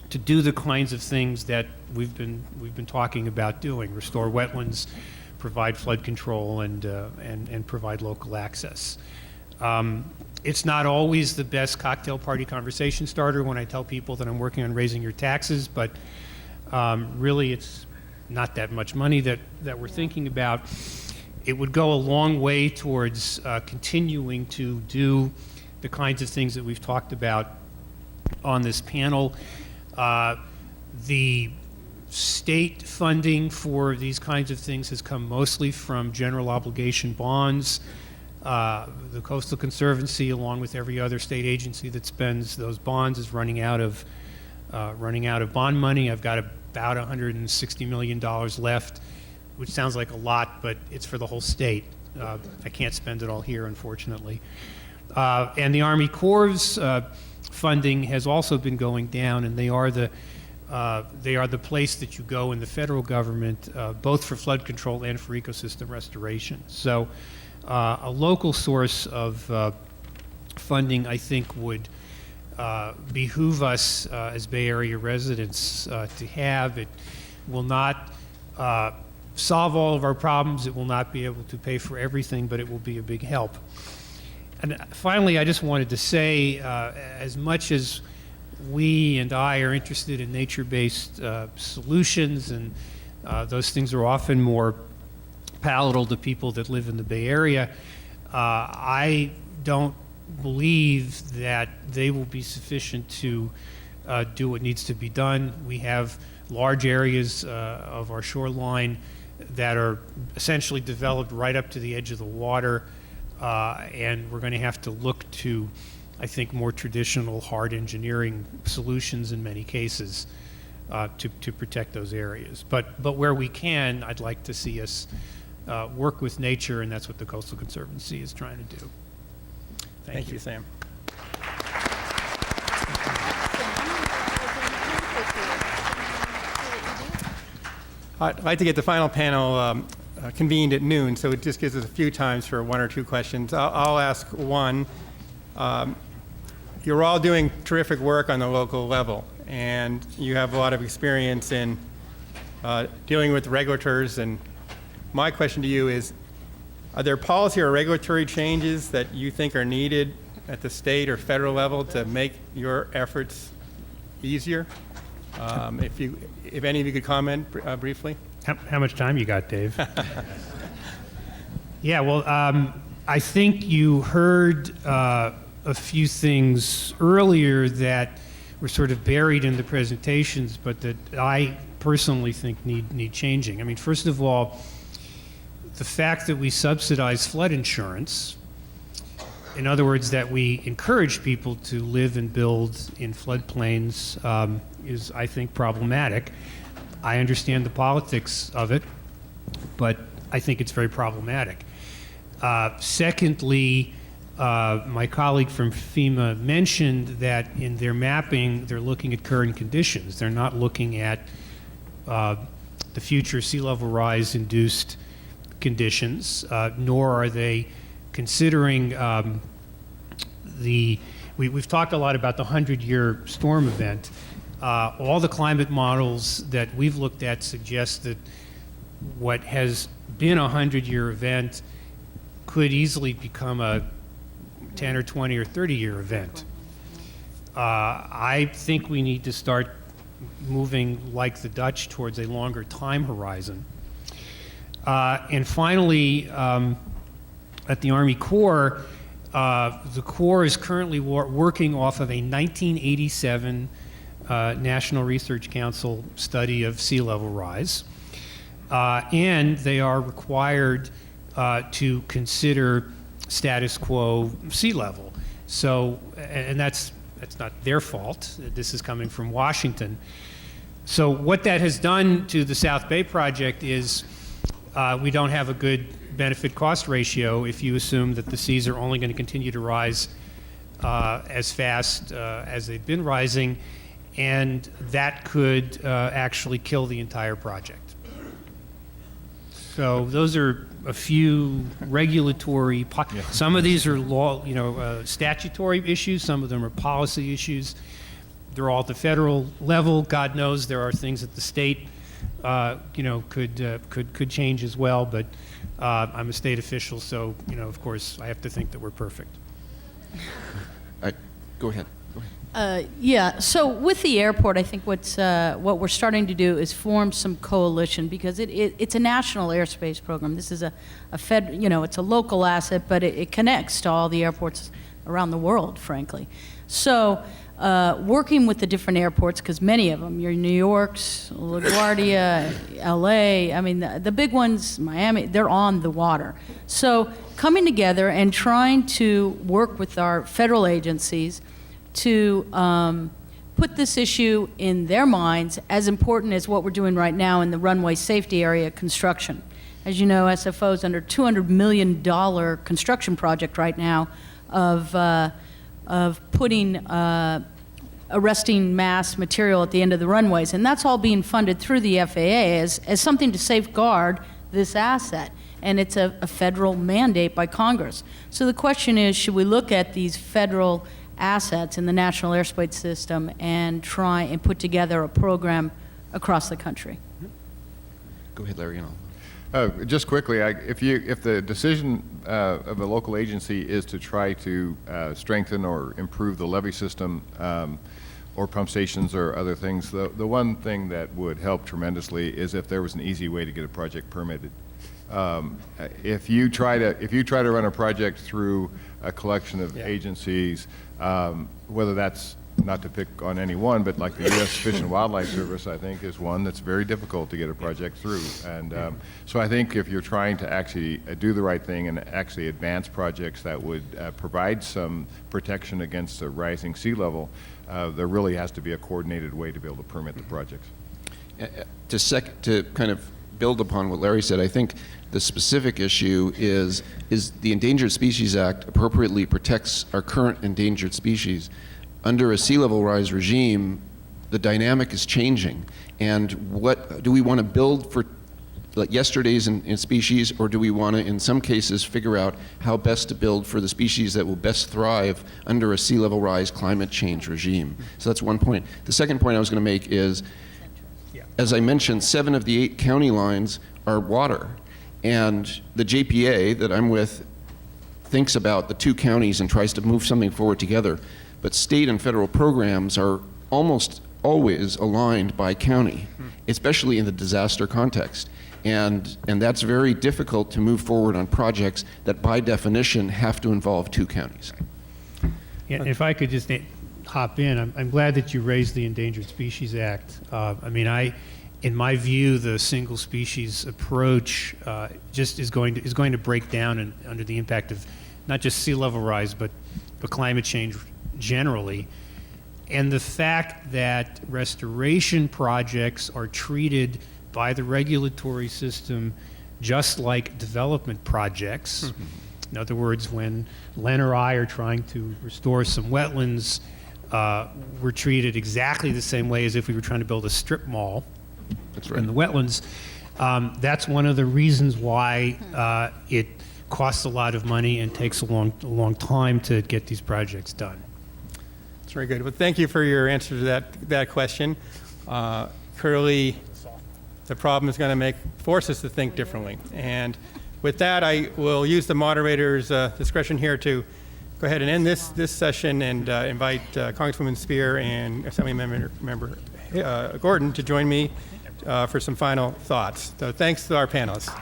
to do the kinds of things that we've been talking about doing: restore wetlands, provide flood control, and provide local access. It's not always the best cocktail party conversation starter when I tell people that I'm working on raising your taxes, but really it's not that much money that we're thinking about. It would go a long way towards continuing to do the kinds of things that we've talked about on this panel. The state funding for these kinds of things has come mostly from general obligation bonds. The Coastal Conservancy, along with every other state agency that spends those bonds, is running out of bond money. I've got about $160 million left, which sounds like a lot, but it's for the whole state. I can't spend it all here, unfortunately. And the Army Corps' funding has also been going down, and they are the place that you go in the federal government, both for flood control and for ecosystem restoration. So a local source of funding, I think, would behoove us as Bay Area residents to have. It will not solve all of our problems. It will not be able to pay for everything, but it will be a big help. And finally, I just wanted to say, as much as we and I are interested in nature-based solutions, and those things are often more palatable to people that live in the Bay Area, I don't believe that they will be sufficient to do what needs to be done. We have large areas of our shoreline that are essentially developed right up to the edge of the water, and we're going to have to look to I think, more traditional hard engineering solutions in many cases to protect those areas. But where we can, I'd like to see us work with nature, and that's what the Coastal Conservancy is trying to do. Thank you, Sam. I'd like to get the final panel convened at noon, so it just gives us a few times for one or two questions. I'll ask one. You're all doing terrific work on the local level, and you have a lot of experience in dealing with regulators. And my question to you is, are there policy or regulatory changes that you think are needed at the state or federal level to make your efforts easier? If any of you could comment briefly. How much time you got, Dave? Yeah, well, I think you heard a few things earlier that were sort of buried in the presentations, but that I personally think need changing. I mean, first of all, the fact that we subsidize flood insurance, in other words, that we encourage people to live and build in floodplains, is, I think, problematic. I understand the politics of it, but I think it's very problematic. Secondly, my colleague from FEMA mentioned that in their mapping, they're looking at current conditions. They're not looking at the future sea level rise induced conditions, nor are they considering we've talked a lot about the 100-year storm event. All the climate models that we've looked at suggest that what has been a 100-year event could easily become a 10 or 20 or 30-year event. I think we need to start moving like the Dutch towards a longer time horizon. And finally, at the Army Corps, the Corps is currently working off of a 1987 National Research Council study of sea level rise. And they are required to consider status quo sea level. So, and that's not their fault. This is coming from Washington. So what that has done to the South Bay project is we don't have a good benefit cost ratio if you assume that the seas are only going to continue to rise as fast as they've been rising, and that could actually kill the entire project. So those are a few regulatory, some of these are law, statutory issues, some of them are policy issues. They're all at the federal level. God knows there are things at the state, could change as well. But I'm a state official, so of course, I have to think that we're perfect. Go ahead. Yeah, so with the airport, I think what we're starting to do is form some coalition, because it's a national airspace program. This is a it's a local asset, but it connects to all the airports around the world, frankly. So working with the different airports, because many of them, your New York's, LaGuardia, LA, I mean, the big ones, Miami, they're on the water. So coming together and trying to work with our federal agencies to put this issue in their minds as important as what we're doing right now in the runway safety area construction. As you know, SFO is under a $200 million construction project right now of putting arresting mass material at the end of the runways. And that's all being funded through the FAA as something to safeguard this asset. And it's a federal mandate by Congress. So the question is, should we look at these federal assets in the national airspace system and try and put together a program across the country? Go ahead, Larry. Just quickly, if the decision of a local agency is to try to strengthen or improve the levee system or pump stations or other things, the one thing that would help tremendously is if there was an easy way to get a project permitted. If you try to run a project through a collection of agencies, whether that's not to pick on any one, but like the U.S. Fish and Wildlife Service, I think, is one that's very difficult to get a project through. And so I think if you're trying to actually do the right thing and actually advance projects that would provide some protection against a rising sea level, there really has to be a coordinated way to be able to permit the projects. To kind of build upon what Larry said, I think the specific issue is the Endangered Species Act appropriately protects our current endangered species. Under a sea level rise regime, the dynamic is changing. And what do we want to build for like yesterday's in species, or do we want to, in some cases, figure out how best to build for the species that will best thrive under a sea level rise climate change regime? So that's one point. The second point I was going to make is, as I mentioned, 7 of the 8 county lines are water. And the JPA that I'm with thinks about the 2 counties and tries to move something forward together. But state and federal programs are almost always aligned by county, especially in the disaster context. And that's very difficult to move forward on projects that by definition have to involve 2 counties. Yeah, if I could just hop in, I'm glad that you raised the Endangered Species Act. I mean, in my view, the single species approach just is going to break down under the impact of not just sea level rise, but climate change generally. And the fact that restoration projects are treated by the regulatory system just like development projects. Mm-hmm. In other words, when Len or I are trying to restore some wetlands, we're treated exactly the same way as if we were trying to build a strip mall. That's right. In the wetlands. That's one of the reasons why it costs a lot of money and takes a long time to get these projects done. That's very good. Well, thank you for your answer to that question. Clearly, the problem is going to force us to think differently. And with that, I will use the moderator's discretion here to go ahead and end this session and invite Congresswoman Speier and Assemblyman Member Gordon to join me for some final thoughts. So thanks to our panelists.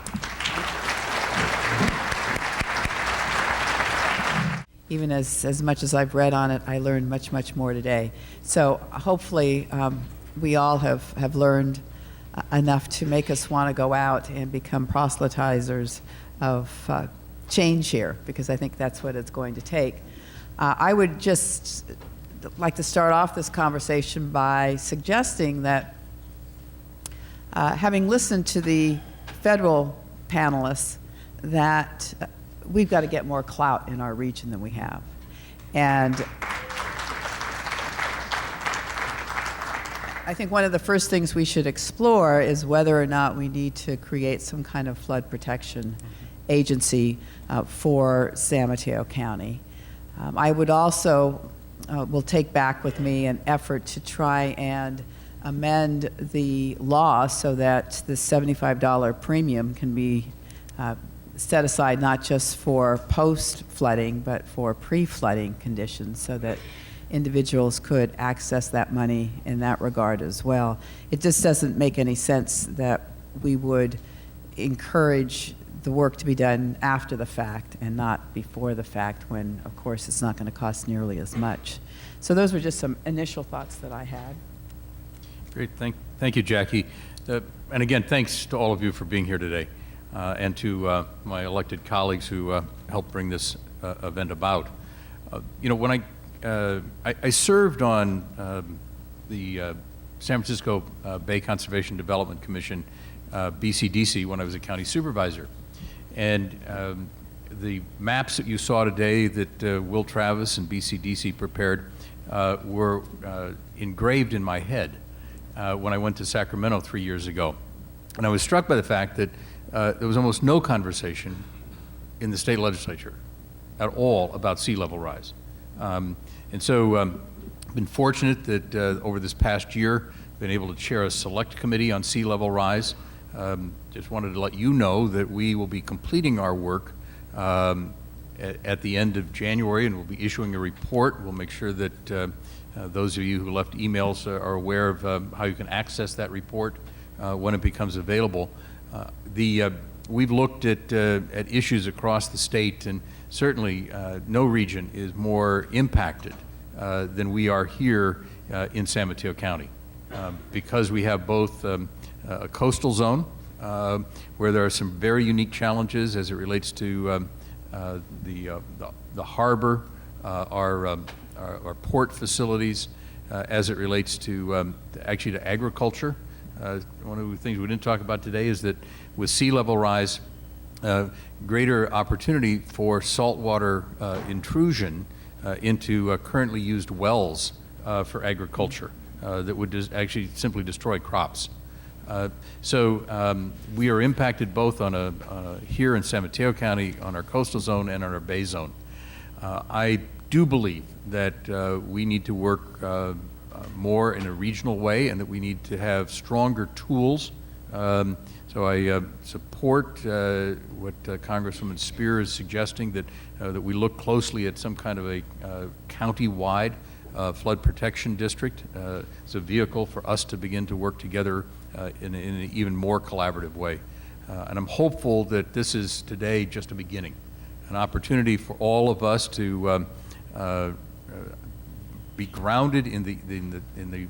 Even as much as I've read on it, I learned much more today. So hopefully we all have learned enough to make us want to go out and become proselytizers of change here, because I think that's what it's going to take. I would just like to start off this conversation by suggesting that having listened to the federal panelists, that we've got to get more clout in our region than we have. And I think one of the first things we should explore is whether or not we need to create some kind of flood protection agency for San Mateo County. I would also will take back with me an effort to try and amend the law so that the $75 premium can be set aside not just for post-flooding, but for pre-flooding conditions, so that individuals could access that money in that regard as well. It just doesn't make any sense that we would encourage the work to be done after the fact and not before the fact, when, of course, it's not going to cost nearly as much. So those were just some initial thoughts that I had. Great. Thank you, Jackie. And again, thanks to all of you for being here today, and to my elected colleagues who helped bring this event about. You know, when I served on the San Francisco Bay Conservation Development Commission, BCDC, when I was a county supervisor. And the maps that you saw today that Will Travis and BCDC prepared were engraved in my head when I went to Sacramento 3 years ago. And I was struck by the fact that there was almost no conversation in the state legislature at all about sea level rise. And so I've been fortunate that over this past year, been able to chair a select committee on sea level rise. Just wanted to let you know that we will be completing our work at the end of January, and we'll be issuing a report. We'll make sure that those of you who left emails are aware of how you can access that report when it becomes available. We've looked at issues across the state, and certainly no region is more impacted than we are here in San Mateo County. Because we have both a coastal zone where there are some very unique challenges as it relates to the harbor, our port facilities, as it relates to actually to agriculture. One of the things we didn't talk about today is that with sea level rise, greater opportunity for saltwater intrusion into currently used wells for agriculture that would actually simply destroy crops. So we are impacted both on here in San Mateo County on our coastal zone and on our bay zone. I do believe that we need to work more in a regional way and that we need to have stronger tools. So I support what Congresswoman Speier is suggesting, that we look closely at some kind of a county-wide flood protection district as a vehicle for us to begin to work together in an even more collaborative way. And I'm hopeful that this is today just a beginning, an opportunity for all of us to be grounded in the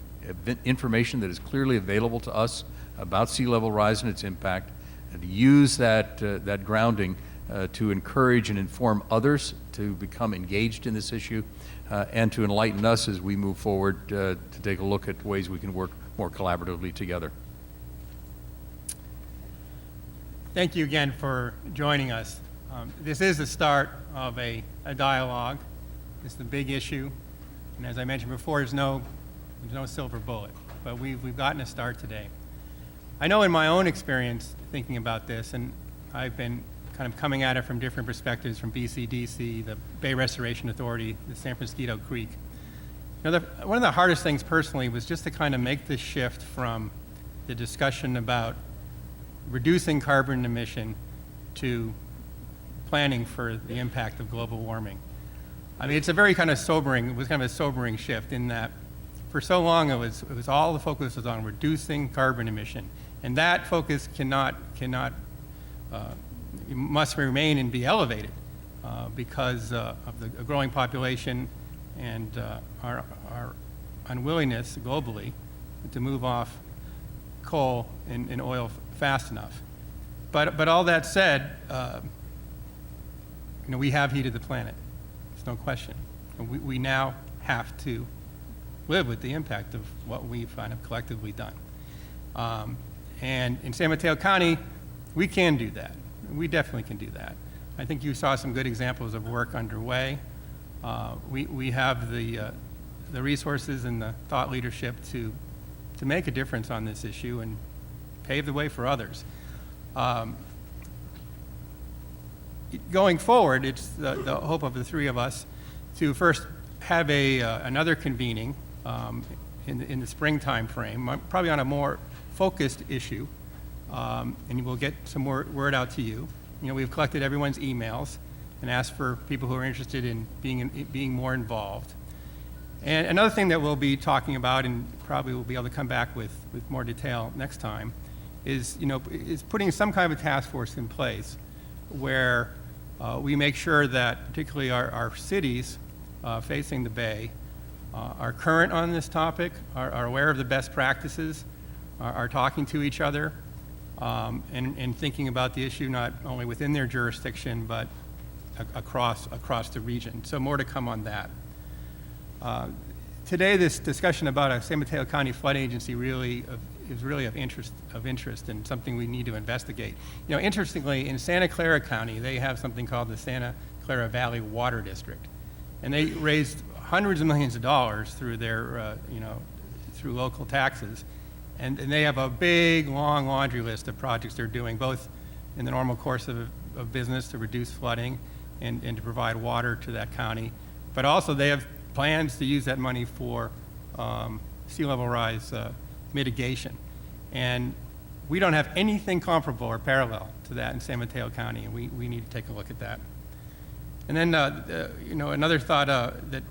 information that is clearly available to us about sea level rise and its impact, and to use that grounding to encourage and inform others to become engaged in this issue, and to enlighten us as we move forward to take a look at ways we can work more collaboratively together. Thank you again for joining us. This is the start of a dialogue. It's the big issue. And as I mentioned before, there's no silver bullet, but we've gotten a start today. I know in my own experience thinking about this, and I've been kind of coming at it from different perspectives, from BCDC, the Bay Restoration Authority, the San Francisco Creek. You know, one of the hardest things personally was just to kind of make the shift from the discussion about reducing carbon emission to planning for the impact of global warming. I mean, it's a very kind of sobering, it was kind of a sobering shift in that for so long it was all the focus was on reducing carbon emission. And that focus must remain and be elevated because of the growing population and our unwillingness globally to move off coal and oil fast enough. But all that said, you know, we have heated the planet. There's no question. We now have to live with the impact of what we've kind of collectively done. And in San Mateo County, we can do that. We definitely can do that. I think you saw some good examples of work underway. We have the resources and the thought leadership to make a difference on this issue and pave the way for others. Going forward, it's the hope of the three of us to first have another convening in the springtime frame, probably on a more focused issue, and we'll get some more word out to you. You know, we've collected everyone's emails and asked for people who are interested in being more involved. And another thing that we'll be talking about, and probably we'll be able to come back with more detail next time, is putting some kind of a task force in place where we make sure that particularly our cities facing the Bay are current on this topic, are aware of the best practices, are talking to each other, and thinking about the issue not only within their jurisdiction, but across the region. So more to come on that. Today, this discussion about a San Mateo County flood agency is really of interest and something we need to investigate. You know, interestingly, in Santa Clara County, they have something called the Santa Clara Valley Water District, and they raised hundreds of millions of dollars through their, through local taxes, and they have a big, long laundry list of projects they're doing, both in the normal course of business to reduce flooding and to provide water to that county, but also they have plans to use that money for sea level rise mitigation. And we don't have anything comparable or parallel to that in San Mateo County, and we need to take a look at that. And then, another thought that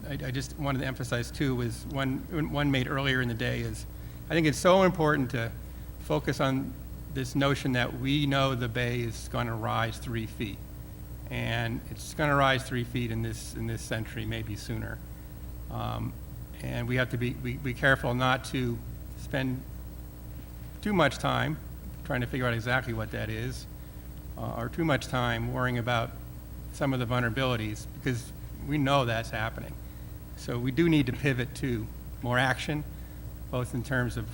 I just wanted to emphasize too was one made earlier in the day is, I think it's so important to focus on this notion that we know the Bay is going to rise 3 feet. And it's going to rise 3 feet in this century, maybe sooner. And we have to be careful not to spend too much time trying to figure out exactly what that is, or too much time worrying about some of the vulnerabilities, because we know that's happening. So we do need to pivot to more action, both in terms of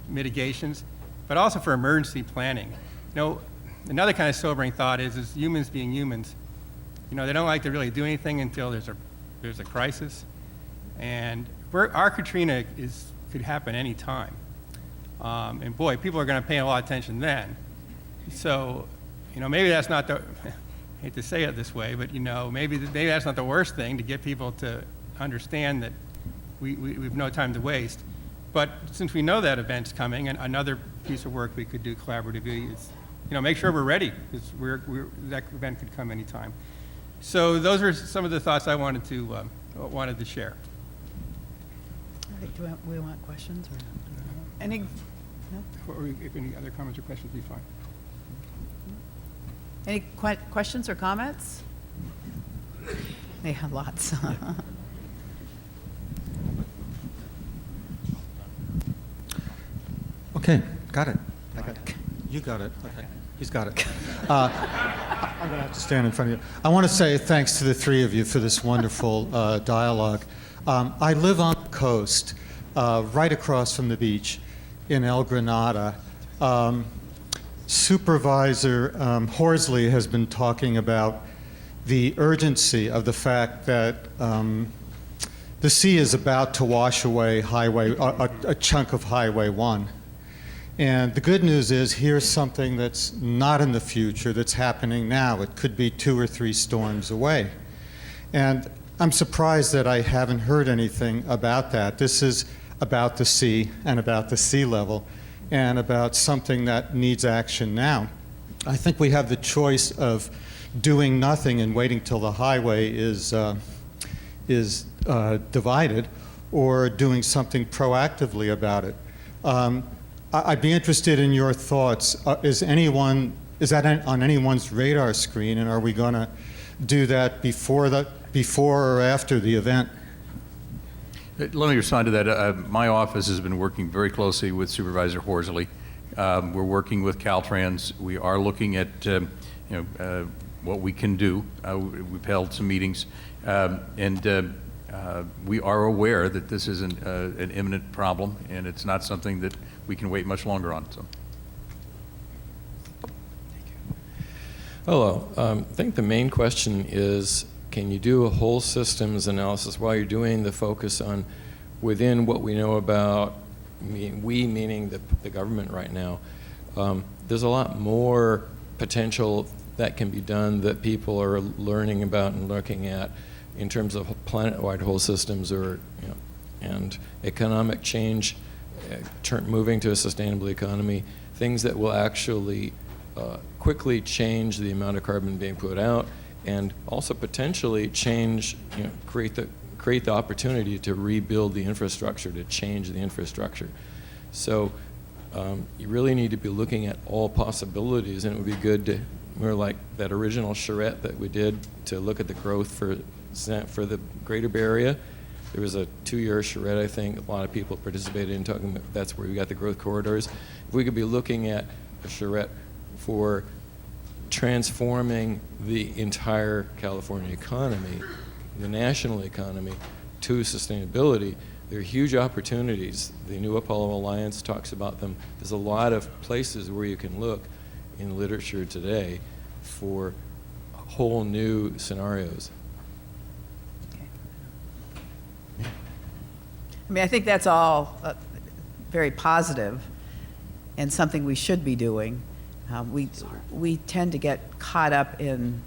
mitigations, but also for emergency planning. You know, another kind of sobering thought is humans being humans. You know, they don't like to really do anything until there's a crisis, and our Katrina could happen any time. And boy, people are going to pay a lot of attention then. So, you know, maybe that's not the, I hate to say it this way, but, you know, maybe that's not the worst thing, to get people to understand that we've no time to waste. But since we know that event's coming, and another piece of work we could do collaboratively is, you know, make sure we're ready, because that event could come anytime. So those are some of the thoughts I wanted to share. Do we want questions or any? No? Or if any other comments or questions, be fine. Any questions or comments? Yeah, lots. Okay, got it. I got it. You got it. Okay, he's got it. I'm going to have to stand in front of you. I want to say thanks to the three of you for this wonderful dialogue. I live on the coast, right across from the beach in El Granada. Supervisor Horsley has been talking about the urgency of the fact that the sea is about to wash away a chunk of Highway 1. And the good news is, here's something that's not in the future, that's happening now. It could be 2 or 3 storms away. And I'm surprised that I haven't heard anything about that. This is about the sea and about the sea level and about something that needs action now. I think we have the choice of doing nothing and waiting till the highway is divided, or doing something proactively about it. I'd be interested in your thoughts. Is that on anyone's radar screen, and are we going to do that before or after the event? Let me respond to that. My office has been working very closely with Supervisor Horsley. We're working with Caltrans. We are looking at what we can do. We've held some meetings, and we are aware that this is an imminent problem, and it's not something that we can wait much longer on. So. Hello. I think the main question is, can you do a whole systems analysis while you're doing the focus on within what we know about, we meaning the government right now? There's a lot more potential that can be done that people are learning about and looking at in terms of planet-wide whole systems, or and economic change, moving to a sustainable economy, things that will actually quickly change the amount of carbon being put out, and also potentially change, create the opportunity to rebuild the infrastructure, to change the infrastructure. So you really need to be looking at all possibilities, and it would be good to, more like that original charrette that we did, to look at the growth for the Greater Bay Area. There was a 2-year charrette, I think, a lot of people participated in, talking about that's where we got the growth corridors. If we could be looking at a charrette for transforming the entire California economy, the national economy, to sustainability, there are huge opportunities. The New Apollo Alliance talks about them. There's a lot of places where you can look in literature today for whole new scenarios. I mean, I think that's all very positive and something we should be doing. We tend to get caught up in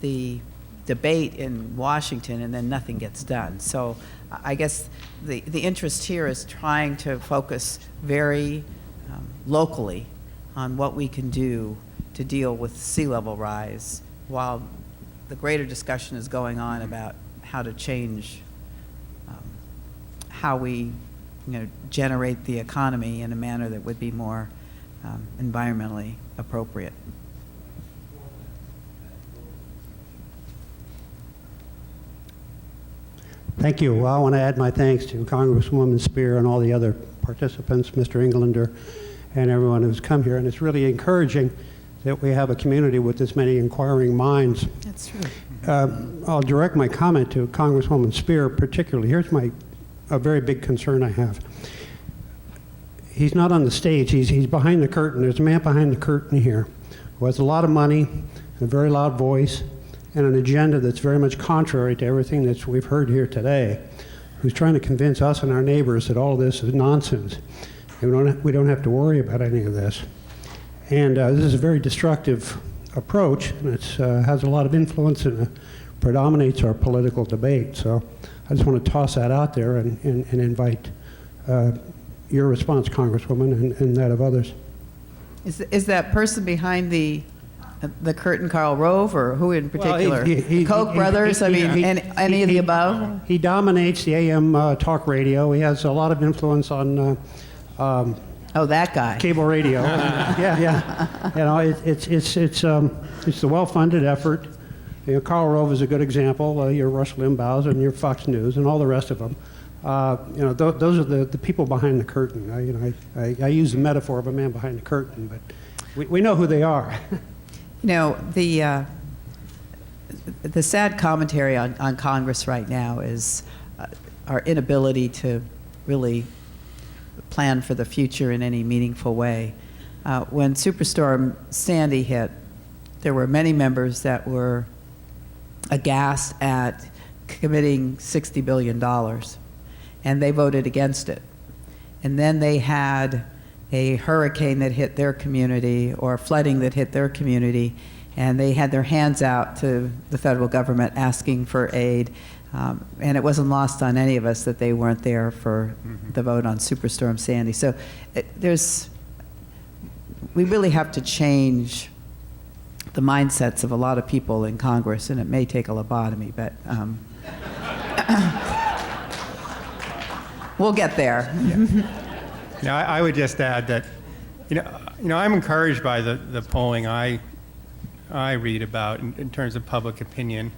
the debate in Washington, and then nothing gets done. So I guess the interest here is trying to focus very locally on what we can do to deal with sea level rise, while the greater discussion is going on about how to change how we generate the economy in a manner that would be more environmentally appropriate. Thank you. Well, I want to add my thanks to Congresswoman Speier and all the other participants, Mr. Englander, and everyone who's come here. And it's really encouraging that we have a community with this many inquiring minds. That's true. I'll direct my comment to Congresswoman Speier particularly. Here's a very big concern I have. He's not on the stage. He's behind the curtain. There's a man behind the curtain here who has a lot of money, a very loud voice, and an agenda that's very much contrary to everything that we've heard here today, who's trying to convince us and our neighbors that all this is nonsense. And we don't have to worry about any of this. And this is a very destructive approach, and it has a lot of influence and predominates our political debate. So I just want to toss that out there and invite your response, Congresswoman, and that of others. Is that person behind the curtain Karl Rove, or who in particular? Well, Koch brothers? Any of the above? He dominates the AM talk radio. He has a lot of influence on Oh, that guy. cable radio. Yeah. You know, it's a well-funded effort. You know, Karl Rove is a good example. Your Rush Limbaugh's and your Fox News and all the rest of them. You know, those are the people behind the curtain. I use the metaphor of a man behind the curtain, but we know who they are. You know, the sad commentary on Congress right now is our inability to really plan for the future in any meaningful way. When Superstorm Sandy hit, there were many members that were aghast at committing $60 billion, and they voted against it. And then they had a hurricane that hit their community or flooding that hit their community, and they had their hands out to the federal government asking for aid. And it wasn't lost on any of us that they weren't there for the vote on Superstorm Sandy. So we really have to change the mindsets of a lot of people in Congress, and it may take a lobotomy, but we'll get there. Yeah, I would just add that, you know, I'm encouraged by the polling I read about in terms of public opinion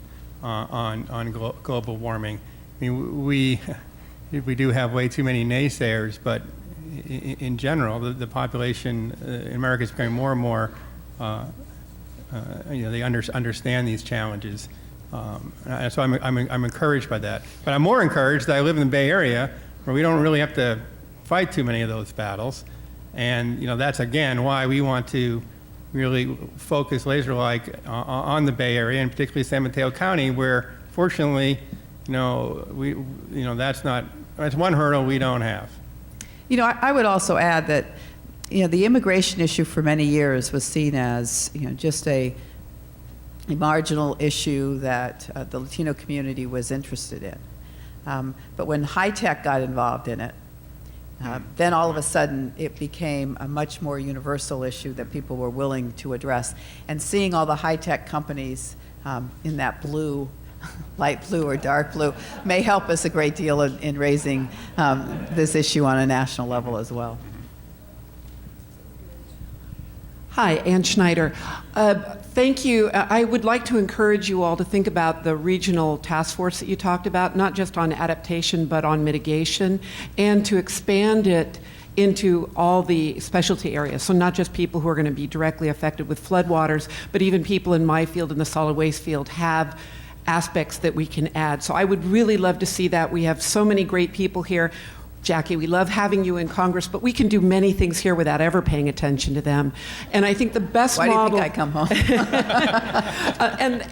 on global warming. I mean, we do have way too many naysayers, but in general, the population in America is becoming more and more. You know, they understand these challenges. So I'm encouraged by that. But I'm more encouraged that I live in the Bay Area, where we don't really have to fight too many of those battles. And you know, that's again why we want to really focus laser-like on the Bay Area, and particularly San Mateo County, where fortunately, you know, that's one hurdle we don't have. You know, I would also add that, you know, the immigration issue for many years was seen as, you know, just a marginal issue that the Latino community was interested in. But when high tech got involved in it, then all of a sudden it became a much more universal issue that people were willing to address. And seeing all the high tech companies in that blue, light blue or dark blue, may help us a great deal in raising this issue on a national level as well. Hi, Ann Schneider. Thank you. I would like to encourage you all to think about the regional task force that you talked about, not just on adaptation, but on mitigation, and to expand it into all the specialty areas. So not just people who are going to be directly affected with floodwaters, but even people in my field, in the solid waste field, have aspects that we can add. So I would really love to see that. We have so many great people here. Jackie, we love having you in Congress, but we can do many things here without ever paying attention to them. And I think the best Why model... do you think I come home?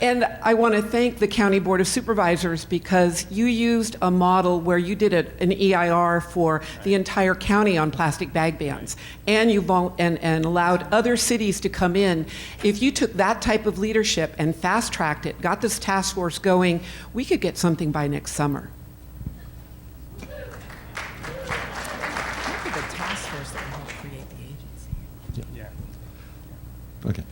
And I want to thank the County Board of Supervisors, because you used a model where you did an EIR for the entire county on plastic bag bans, and you and allowed other cities to come in. If you took that type of leadership and fast-tracked it, got this task force going, we could get something by next summer. Okay.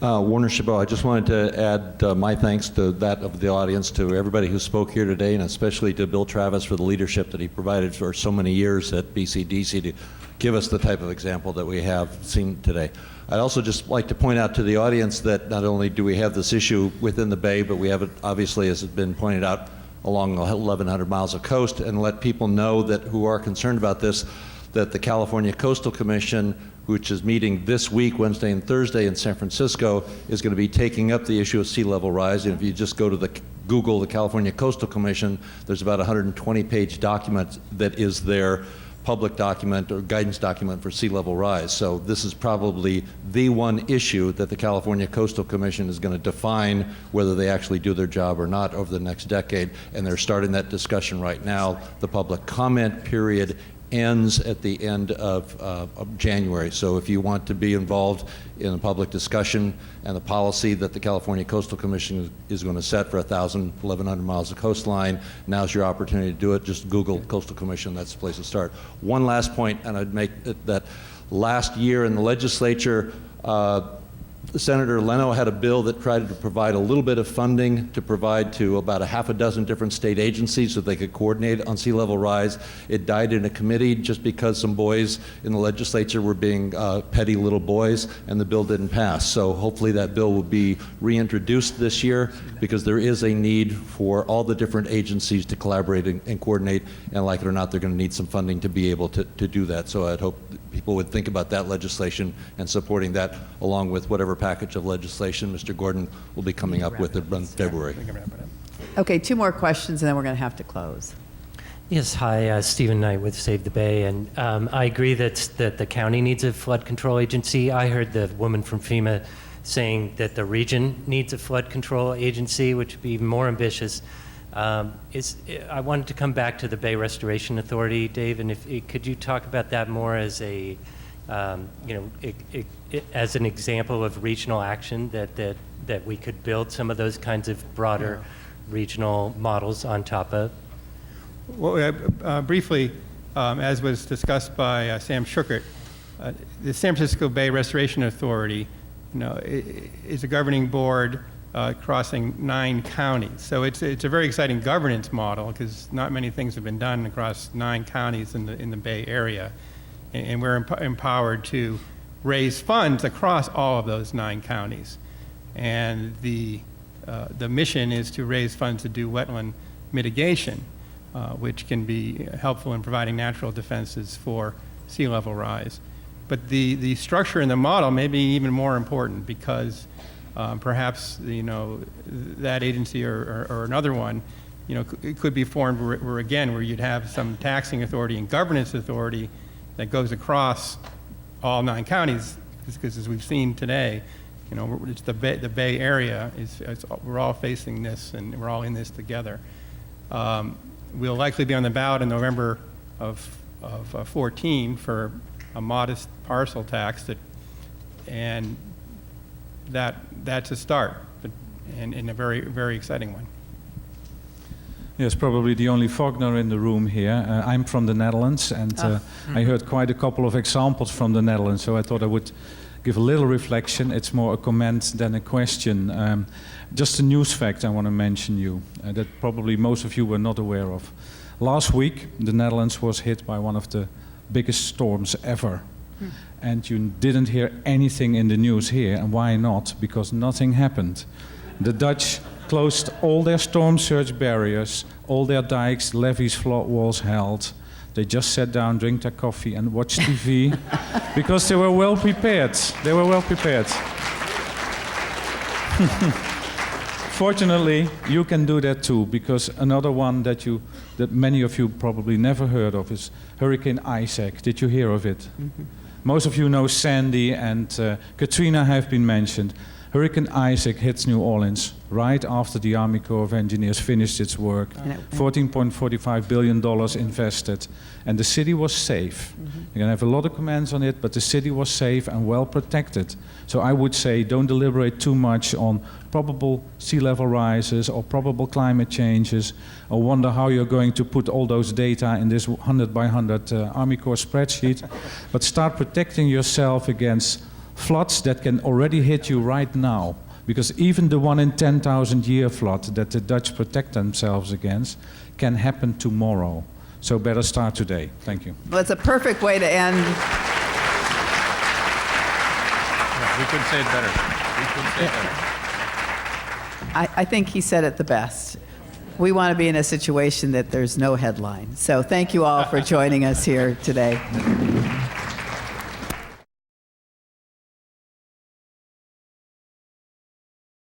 Warner Chabot, I just wanted to add my thanks to that of the audience, to everybody who spoke here today, and especially to Bill Travis for the leadership that he provided for so many years at BCDC to give us the type of example that we have seen today. I'd also just like to point out to the audience that not only do we have this issue within the Bay, but we have it, obviously, as has been pointed out, along 1,100 miles of coast, and let people know that who are concerned about this, that the California Coastal Commission, which is meeting this week, Wednesday and Thursday in San Francisco, is going to be taking up the issue of sea level rise. And if you just go to Google the California Coastal Commission, there's about a 120-page document that is their public document or guidance document for sea level rise. So this is probably the one issue that the California Coastal Commission is going to define whether they actually do their job or not over the next decade, and they're starting that discussion right now. The public comment period ends at the end of January. So if you want to be involved in a public discussion and the policy that the California Coastal Commission is going to set for 1,100 miles of coastline, now's your opportunity to do it. Just Google Coastal Commission, that's the place to start. One last point, and I'd make it that last year in the legislature, Senator Leno had a bill that tried to provide a little bit of funding to provide to about a half a dozen different state agencies so they could coordinate on sea level rise. It died in a committee just because some boys in the legislature were being petty little boys, and the bill didn't pass. So hopefully that bill will be reintroduced this year, because there is a need for all the different agencies to collaborate and coordinate, and like it or not, they're going to need some funding to be able to do that. So I'd hope people would think about that legislation and supporting that, along with whatever package of legislation Mr. Gordon will be coming up with in February. Okay, 2 more questions, and then we're going to have to close. Yes, hi, Stephen Knight with Save the Bay, and I agree that the county needs a flood control agency. I heard the woman from FEMA saying that the region needs a flood control agency, which would be more ambitious. I wanted to come back to the Bay Restoration Authority, Dave, and could you talk about that more as a, as an example of regional action that we could build some of those kinds of broader regional models on top of? Well, briefly, as was discussed by Sam Schuckert, the San Francisco Bay Restoration Authority, is a governing board crossing 9 counties. So it's a very exciting governance model, because not many things have been done across 9 counties in the Bay Area, and we're empowered to raise funds across all of those 9 counties. And the mission is to raise funds to do wetland mitigation, which can be helpful in providing natural defenses for sea level rise. But the structure in the model may be even more important, because perhaps that agency or another one, it could be formed where you'd have some taxing authority and governance authority that goes across all 9 counties, because as we've seen today, it's the Bay Area we're all facing this, and we're all in this together. We'll likely be on the ballot in November of 14 for a modest parcel tax and that's a start, and a very, very exciting one. Yes, probably the only foreigner in the room here. I'm from the Netherlands, and I heard quite a couple of examples from the Netherlands, so I thought I would give a little reflection. It's more a comment than a question. Just a news fact I want to mention you that probably most of you were not aware of. Last week, the Netherlands was hit by one of the biggest storms ever. And you didn't hear anything in the news here. And why not? Because nothing happened. The Dutch closed all their storm surge barriers, all their dikes, levees, flood walls held. They just sat down, drank their coffee, and watched TV because they were well prepared. They were well prepared. Fortunately, you can do that too, because another one that many of you probably never heard of is Hurricane Isaac. Did you hear of it? Mm-hmm. Most of you know Sandy and Katrina have been mentioned. Hurricane Isaac hits New Orleans right after the Army Corps of Engineers finished its work. $14.45 billion invested. And the city was safe. Mm-hmm. You're going to have a lot of comments on it, but the city was safe and well protected. So I would say don't deliberate too much on probable sea level rises or probable climate changes, or wonder how you're going to put all those data in this 100 by 100 Army Corps spreadsheet. But start protecting yourself against floods that can already hit you right now. Because even the 1 in 10,000 year flood that the Dutch protect themselves against can happen tomorrow. So better start today. Thank you. Well, it's a perfect way to end. We couldn't say it better. We couldn't say it better. I think he said it the best. We want to be in a situation that there's no headline. So thank you all for joining us here today.